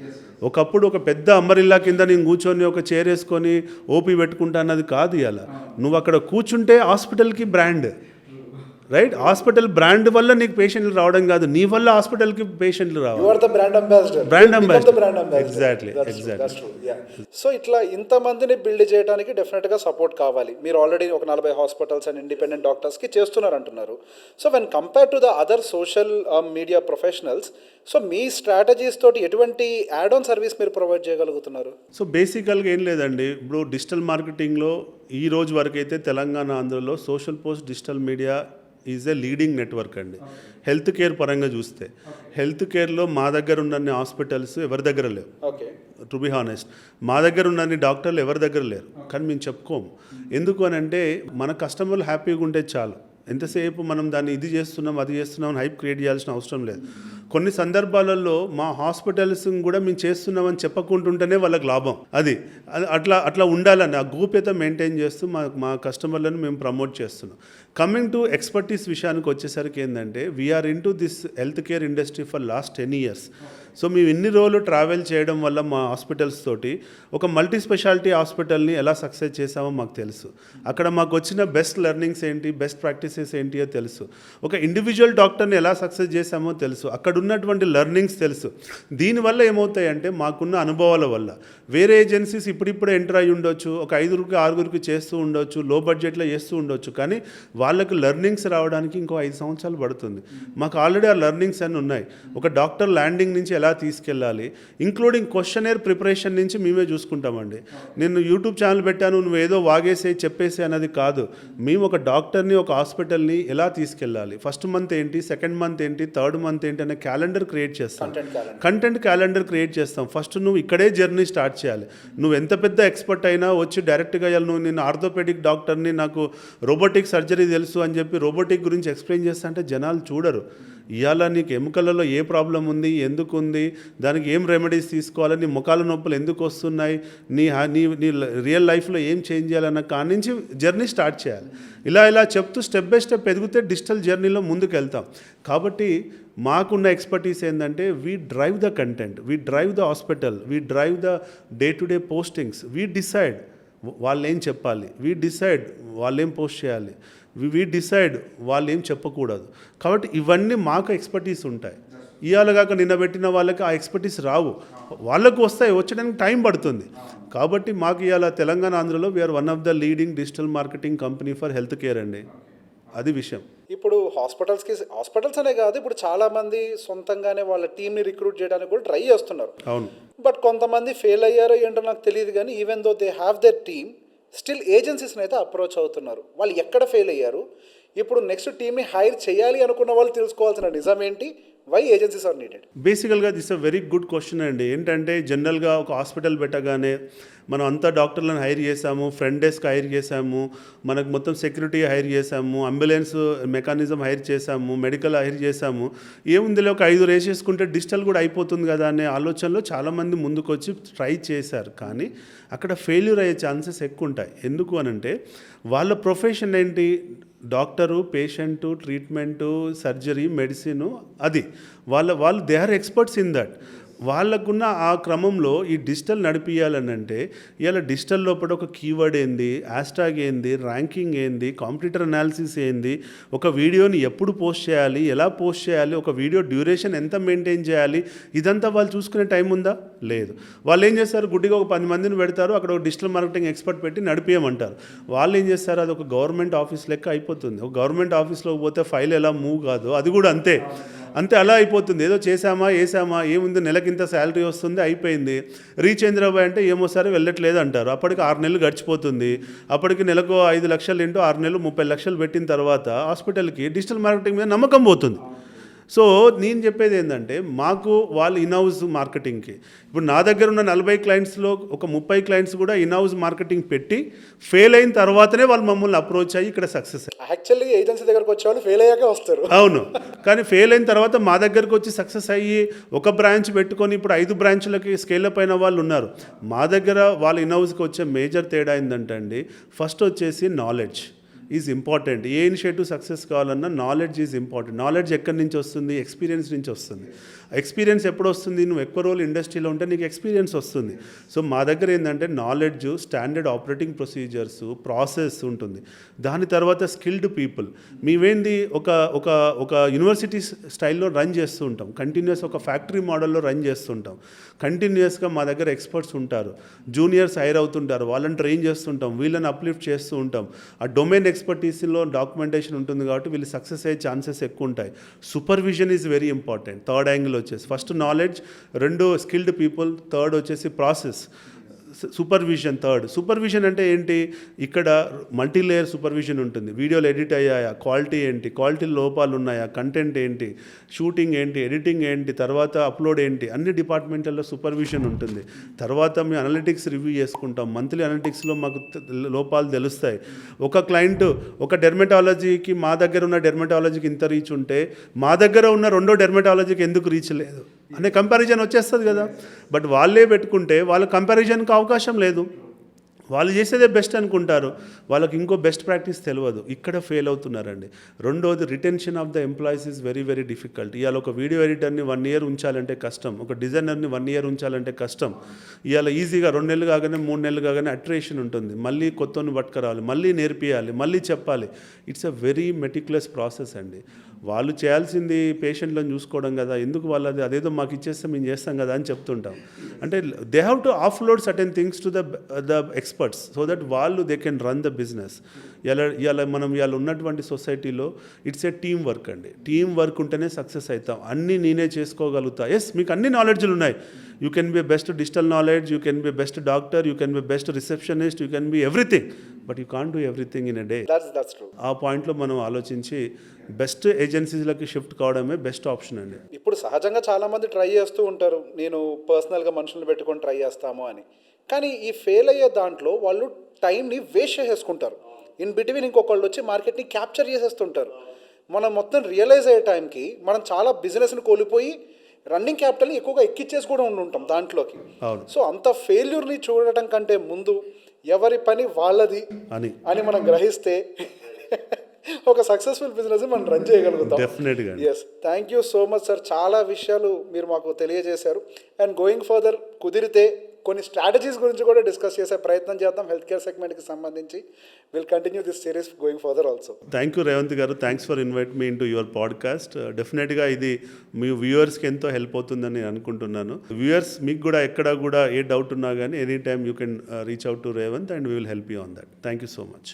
ఒకప్పుడు ఒక పెద్ద అంబరిల్లా కింద నేను కూర్చొని ఒక చైర్ వేసుకొని ఓపీ పెట్టుకుంటా అన్నది కాదు. ఇలా నువ్వు అక్కడ కూర్చుంటే హాస్పిటల్కి బ్రాండ్, రైట్? హాస్పిటల్ బ్రాండ్ వల్ల నీకు పేషెంట్లు రావడం కాదు, నీ వల్ల హాస్పిటల్కి పేషెంట్లు రావాలి. You are the brand ambassador. Brand You become the brand ambassador. ambassador. Exactly, That's true. Exactly. That's true. Yeah. So ఇట్లా ఇంతమందిని బిల్డ్ చేయడానికి డెఫినెట్గా సపోర్ట్ కావాలి. మీరు ఆల్రెడీ ఒక 40 హాస్పిటల్స్ అండ్ ఇండిపెండెంట్ డాక్టర్స్కి చేస్తున్నారు అంటున్నారు. So when compare to the other social media professionals, so me strategies తోటి ఎటువంటి యాడ్ ఆన్ సర్వీస్ మీరు ప్రొవైడ్ చేయగలుగుతున్నారు? సో బేసికల్గా ఏం లేదండి, ఇప్పుడు డిజిటల్ మార్కెటింగ్లో ఈ రోజు వరకు అయితే తెలంగాణ, ఆంధ్రలో social post digital media is a leading network అండి. హెల్త్ కేర్ పరంగా చూస్తే హెల్త్ కేర్లో మా దగ్గర ఉన్న హాస్పిటల్స్ ఎవరి దగ్గర లేవు. ఓకే, టు బి హానెస్ట్ మా దగ్గర ఉన్న డాక్టర్లు ఎవరి దగ్గర లేరు. కానీ మేము చెప్పుకోము. ఎందుకు అని అంటే మన కస్టమర్లు హ్యాపీగా ఉంటే చాలు. ఎంతసేపు మనం దాన్ని ఇది చేస్తున్నాం అది చేస్తున్నాం అని హైప్ క్రియేట్ చేయాల్సిన అవసరం లేదు. కొన్ని సందర్భాలలో మా హాస్పిటల్స్ కూడా మేము చేస్తున్నామని చెప్పకుంటుంటేనే వాళ్ళకి లాభం. అది అట్లా ఉండాలని ఆ గోప్యత మెయింటైన్ చేస్తూ మా కస్టమర్లను మేము ప్రమోట్ చేస్తున్నాం. కమింగ్ టు ఎక్స్పర్టీస్ విషయానికి వచ్చేసరికి ఏంటంటే we are into this health care industry for last 10 years. So మేము ఇన్ని రోజులు ట్రావెల్ చేయడం వల్ల మా హాస్పిటల్స్ తోటి ఒక మల్టీ స్పెషాలిటీ హాస్పిటల్ని ఎలా సక్సెస్ చేసామో మాకు తెలుసు. అక్కడ మాకు వచ్చిన బెస్ట్ లెర్నింగ్స్ ఏంటి, బెస్ట్ ప్రాక్టీసెస్ ఏంటియో తెలుసు. ఒక ఇండివిజువల్ డాక్టర్ని ఎలా సక్సెస్ చేసామో తెలుసు. అక్కడ ఉన్నటువంటి లెర్నింగ్స్ తెలుసు. దీనివల్ల ఏమవుతాయంటే మాకున్న అనుభవాల వల్ల వేరే ఏజెన్సీస్ ఇప్పుడిప్పుడే ఎంటర్ అయ్యి ఉండొచ్చు, ఒక 5 6 చేస్తూ ఉండొచ్చు, లో బడ్జెట్లో చేస్తూ ఉండొచ్చు. కానీ వాళ్ళకు లెర్నింగ్స్ రావడానికి ఇంకో 5 సంవత్సరాలు పడుతుంది. మాకు ఆల్రెడీ ఆ లెర్నింగ్స్ అన్నీ ఉన్నాయి. ఒక డాక్టర్ ల్యాండింగ్ నుంచి ఎలా తీసుకెళ్ళాలి, ఇంక్లూడింగ్ క్వశ్చనర్ ప్రిపరేషన్ నుంచి మేమే చూసుకుంటామండి. నేను యూట్యూబ్ ఛానల్ పెట్టాను, నువ్వు ఏదో వాగేసే చెప్పేసి అన్నది కాదు. మేము ఒక డాక్టర్ని, ఒక హాస్పిటల్ని ఎలా తీసుకెళ్ళాలి, ఫస్ట్ మంత్ ఏంటి, సెకండ్ మంత్ ఏంటి, థర్డ్ మంత్ ఏంటి అనే క్యాలెండర్ క్రియేట్ చేస్తాం. కంటెంట్ క్యాలెండర్ క్రియేట్ చేస్తాం. ఫస్ట్ నువ్వు ఇక్కడే జర్నీ స్టార్ట్ చేయాలి. నువ్వు ఎంత పెద్ద ఎక్స్పర్ట్ అయినా వచ్చి డైరెక్ట్గా నువ్వు నేను ఆర్థోపెడిక్ డాక్టర్ని, నాకు రోబోటిక్ సర్జరీ తెలుసు అని చెప్పి రోబోటిక్ గురించి ఎక్స్ప్లెయిన్ చేస్తా అంటే జనాలు చూడరు. ఇవాళ నీకు ఎముకలలో ఏ ప్రాబ్లం ఉంది, ఎందుకు ఉంది, దానికి ఏం రెమెడీస్ తీసుకోవాలి, నీ ముఖాల నొప్పులు ఎందుకు వస్తున్నాయి, నీ నీ రియల్ లైఫ్లో ఏం చేంజ్ చేయాలన్న కాడి నుంచి జర్నీ స్టార్ట్ చేయాలి. ఇలా చెప్తూ స్టెప్ బై స్టెప్ ఎదిగితే డిజిటల్ జర్నీలో ముందుకు వెళ్తాం. కాబట్టి మాకున్న ఎక్స్పర్టీస్ ఏంటంటే we drive the content, we drive the hospital, we drive the day to day postings, we decide వాళ్ళు ఏం చెప్పాలి, వీ డిసైడ్ వాళ్ళు ఏం పోస్ట్ చేయాలి, వీ డిసైడ్ వాళ్ళు ఏం చెప్పకూడదు. కాబట్టి ఇవన్నీ మాకు ఎక్స్పర్టీస్ ఉంటాయి. ఇవాళ కాక నిన్న పెట్టిన వాళ్ళకి ఆ ఎక్స్పర్టీస్ రావు, వాళ్ళకు వస్తాయి, వచ్చడానికి టైం పడుతుంది. కాబట్టి మాకు ఇవాళ తెలంగాణ, ఆంధ్రలో we are one of the leading digital marketing company for health care అండి. అది విషయం. ఇప్పుడు హాస్పిటల్స్ అనే కాదు, ఇప్పుడు చాలామంది సొంతంగానే వాళ్ళ టీంని రిక్రూట్ చేయడానికి కూడా ట్రై చేస్తున్నారు. అవును. బట్ కొంతమంది ఫెయిల్ అయ్యారో ఏంటో నాకు తెలియదు, కానీ even though they have their team, still ఏజెన్సీస్ని అయితే అప్రోచ్ అవుతున్నారు. వాళ్ళు ఎక్కడ ఫెయిల్ అయ్యారు, ఇప్పుడు నెక్స్ట్ టీమ్ని హైర్ చేయాలి అనుకున్న వాళ్ళు తెలుసుకోవాల్సిన నిజం ఏంటి, వై ఏజెన్సీస్ ఆర్ నీడెడ్? బేసికల్గా this a very good question అండి. ఏంటంటే జనరల్గా ఒక హాస్పిటల్ పెట్టగానే మనం అంతా డాక్టర్లను హైర్ చేసాము, ఫ్రంట్ డెస్క్ హైర్ చేసాము, మనకు మొత్తం సెక్యూరిటీ హైర్ చేసాము, అంబులెన్స్ మెకానిజం హైర్ చేసాము, మెడికల్ హైర్ చేసాము, ఏముందిలే ఒక 5 వేసేసుకుంటే డిజిటల్ కూడా అయిపోతుంది కదా అనే ఆలోచనలో చాలామంది ముందుకు వచ్చి ట్రై చేశారు. కానీ అక్కడ ఫెయిల్యూర్ అయ్యే ఛాన్సెస్ ఎక్కువ ఉంటాయి. ఎందుకు అనంటే వాళ్ళ ప్రొఫెషన్ ఏంటి, doctor, patient, treatment, surgery, medicine, అది వాళ్ళు they are experts in that. వాళ్ళకున్న ఆ క్రమంలో ఈ డిజిటల్ నడిపియాలని అంటే ఇవాళ డిజిటల్ లోపల ఒక కీవర్డ్ ఏంది, హ్యాష్ట్యాగ్ ఏంది, ర్యాంకింగ్ ఏంది, కాంపిటీటర్ అనాలిసిస్ ఏంది, ఒక వీడియోని ఎప్పుడు పోస్ట్ చేయాలి, ఎలా పోస్ట్ చేయాలి, ఒక వీడియో డ్యూరేషన్ ఎంత మెయింటైన్ చేయాలి, ఇదంతా వాళ్ళు చూసుకునే టైం ఉందా? లేదు. వాళ్ళు ఏం చేస్తారు, గుడ్డిగా ఒక 10 మందిని పెడతారు, అక్కడ ఒక డిజిటల్ మార్కెటింగ్ ఎక్స్పర్ట్ పెట్టి నడిపియమంటారు. వాళ్ళు ఏం చేస్తారు, అది ఒక గవర్నమెంట్ ఆఫీస్ లెక్క అయిపోతుంది. ఒక గవర్నమెంట్ ఆఫీస్లోకి పోతే ఫైల్ ఎలా మూవ్ కాదు, అది కూడా అంతే అలా అయిపోతుంది. ఏదో చేసామా వేసామా ఏముంది, నెలకింత శాలరీ వస్తుంది అయిపోయింది. రీచ్ చంద్రబాబు అంటే ఏమో సరే వెళ్ళట్లేదు అంటారు. అప్పటికి 6 నెలలు గడిచిపోతుంది. అప్పటికి నెలకు 5 లక్షలు ఇంటూ 6 నెలలు 30 లక్షలు పెట్టిన తర్వాత హాస్పిటల్కి డిజిటల్ మార్కెటింగ్ మీద నమ్మకం పోతుంది. సో నేను చెప్పేది ఏంటంటే, మాకు వాళ్ళు ఇన్హౌస్ మార్కెటింగ్కి, ఇప్పుడు నా దగ్గర ఉన్న 40 క్లయింట్స్లో ఒక 30 క్లయింట్స్ కూడా ఇన్హౌస్ మార్కెటింగ్ పెట్టి ఫెయిల్ అయిన తర్వాతనే వాళ్ళు మమ్మల్ని అప్రోచ్ అయ్యి ఇక్కడ సక్సెస్ అయ్యి. యాక్చువల్లీ ఏజెన్సీ దగ్గరకు వచ్చే వాళ్ళు ఫెయిల్ అయ్యాకే వస్తారు. అవును, కానీ ఫెయిల్ అయిన తర్వాత మా దగ్గరకు వచ్చి సక్సెస్ అయ్యి ఒక బ్రాంచ్ పెట్టుకొని ఇప్పుడు 5 బ్రాంచ్లకి స్కేలప్ అయిన వాళ్ళు ఉన్నారు. మా దగ్గర వాళ్ళు ఇన్హౌస్కి వచ్చే మేజర్ తేడా ఏంటంటే అండి, ఫస్ట్ వచ్చేసి knowledge is important. A initiative success కావాలన్నా నాలెడ్జ్ ఈజ్ ఇంపార్టెంట్. నాలెడ్జ్ ఎక్కడి నుంచి వస్తుంది, ఎక్స్పీరియన్స్ నుంచి వస్తుంది. ఎక్స్పీరియన్స్ ఎప్పుడు వస్తుంది, నువ్వు ఎక్కువ రోజులు ఇండస్ట్రీలో ఉంటే నీకు ఎక్స్పీరియన్స్ వస్తుంది. సో మా దగ్గర ఏంటంటే knowledge, standard operating procedures, process ఉంటుంది. దాని తర్వాత స్కిల్డ్ పీపుల్. మేమేంది ఒక ఒక ఒక యూనివర్సిటీ స్టైల్లో రన్ చేస్తూ ఉంటాం, కంటిన్యూస్ ఒక ఫ్యాక్టరీ మోడల్లో రన్ చేస్తుంటాం. కంటిన్యూస్గా మా దగ్గర ఎక్స్పర్ట్స్ ఉంటారు, జూనియర్స్ హైర్ అవుతుంటారు, వాళ్ళని ట్రైన్ చేస్తుంటాం, వీళ్ళని అప్లిఫ్ట్ చేస్తూ ఉంటాం. ఆ డొమైన్ ఎక్స్పర్టీస్లో డాక్యుమెంటేషన్ ఉంటుంది కాబట్టి వీళ్ళు సక్సెస్ అయ్యే ఛాన్సెస్ ఎక్కువ ఉంటాయి. Supervision is very important. Third angle వచ్చేసి first knowledge, 2 skilled people, third వచ్చేసి ప్రాసెస్, సూపర్విజన్ థర్డ్. సూపర్విజన్ అంటే ఏంటి, ఇక్కడ మల్టీ లేయర్ సూపర్విజన్ ఉంటుంది. వీడియోలు ఎడిట్ అయ్యాయా, క్వాలిటీ ఏంటి, క్వాలిటీ లోపాలు ఉన్నాయా, కంటెంట్ ఏంటి, షూటింగ్ ఏంటి, ఎడిటింగ్ ఏంటి, తర్వాత అప్లోడ్ ఏంటి, అన్ని డిపార్ట్మెంట్లలో సూపర్విజన్ ఉంటుంది. తర్వాత మేము అనలిటిక్స్ రివ్యూ చేసుకుంటాం. మంత్లీ అనలిటిక్స్లో మాకు లోపాలు తెలుస్తాయి. ఒక క్లయింట్ ఒక డెర్మటాలజీకి మా దగ్గర ఉన్న డెర్మటాలజీకి ఇంత రీచ్ ఉంటే మా దగ్గర ఉన్న 2వ డెర్మటాలజీకి ఎందుకు రీచ్ లేదు అనే కంపారిజన్ వచ్చేస్తుంది కదా. బట్ వాళ్ళే పెట్టుకుంటే వాళ్ళ కంపారిజన్కి అవకాశం లేదు. వాళ్ళు చేసేదే బెస్ట్ అనుకుంటారు, వాళ్ళకి ఇంకో బెస్ట్ ప్రాక్టీస్ తెలియదు. ఇక్కడ ఫెయిల్ అవుతున్నారండి. రెండోది, retention of the employees is very very difficult. ఇవాళ ఒక వీడియో ఎడిటర్ని 1 ఇయర్ ఉంచాలంటే కష్టం, ఒక డిజైనర్ని 1 ఇయర్ ఉంచాలంటే కష్టం. ఇవాళ ఈజీగా 2 నెలలు కాగానే 3 నెలలు కాగానే అట్రేషన్ ఉంటుంది. మళ్ళీ కొత్తని పట్టుకురావాలి, మళ్ళీ నేర్పియాలి, మళ్ళీ చెప్పాలి. It's a very meticulous process అండి. వాళ్ళు చేయాల్సింది పేషెంట్లను చూసుకోవడం కదా, ఎందుకు వాళ్ళది అదేదో మాకు ఇచ్చేస్తే మేము చేస్తాం కదా అని చెప్తుంటాం. అంటే they have to offload certain things to the experts so that వాళ్ళు they can run the business. ఇవాళ మనం ఇవాళ ఉన్నటువంటి సొసైటీలో ఇట్స్ ఏ టీమ్ వర్క్ అండి. టీమ్ వర్క్ ఉంటేనే సక్సెస్ అవుతాం. అన్నీ నేనే చేసుకోగలుగుతా. ఎస్, మీకు అన్ని నాలెడ్జ్లు ఉన్నాయి. You can be best digital knowledge, you can be best doctor, you can be best receptionist, you can be everything, but you can't do everything in a day. That's true. ఆ పాయింట్లో మనం ఆలోచించి best ఏజెన్సీలకి shift కావడమే best option అండి. ఇప్పుడు సహజంగా చాలామంది try చేస్తూ ఉంటారు, నేను పర్సనల్గా మనుషులను పెట్టుకొని ట్రై చేస్తాము అని. కానీ ఈ ఫెయిల్ అయ్యే దాంట్లో వాళ్ళు టైంని వేస్ట్ చేసేసుకుంటారు. ఇన్ బిట్వీన్ ఇంకొకళ్ళు వచ్చి మార్కెట్ని క్యాప్చర్ చేసేస్తుంటారు. మనం మొత్తం రియలైజ్ అయ్యే టైంకి మనం చాలా బిజినెస్ని కోల్పోయి రన్నింగ్ క్యాపిటల్ని ఎక్కువగా ఎక్కిచ్చేసి కూడా ఉంటాం దాంట్లోకి. సో అంత ఫెయిల్యూర్ని చూడటం కంటే ముందు ఎవరి పని వాళ్ళది అని మనం గ్రహిస్తే ఒక సక్సెస్ఫుల్ బిజినెస్ మనం రన్ చేయగలుగుతాం. డెఫినెట్గా. Yes, thank you so much sir. చాలా విషయాలు మీరు మాకు తెలియజేశారు. అండ్ గోయింగ్ ఫర్దర్ కుదిరితే కొన్ని స్ట్రాటజీస్ గురించి కూడా డిస్కస్ చేసే ప్రయత్నం చేద్దాం హెల్త్ కేర్ సెగ్మెంట్కి సంబంధించి. Will continue this series going further also. Thank you Revanth గారు, thanks for invite me in to your podcast. డెఫినెట్గా ఇది మీ వ్యూవర్స్కి ఎంతో హెల్ప్ అవుతుందని నేను అనుకుంటున్నాను. వ్యూవర్స్, మీకు కూడా ఎక్కడ కూడా ఏ డౌట్ ఉన్నా కానీ any time you can reach out to Revanth and we will help you on that. Thank you so much.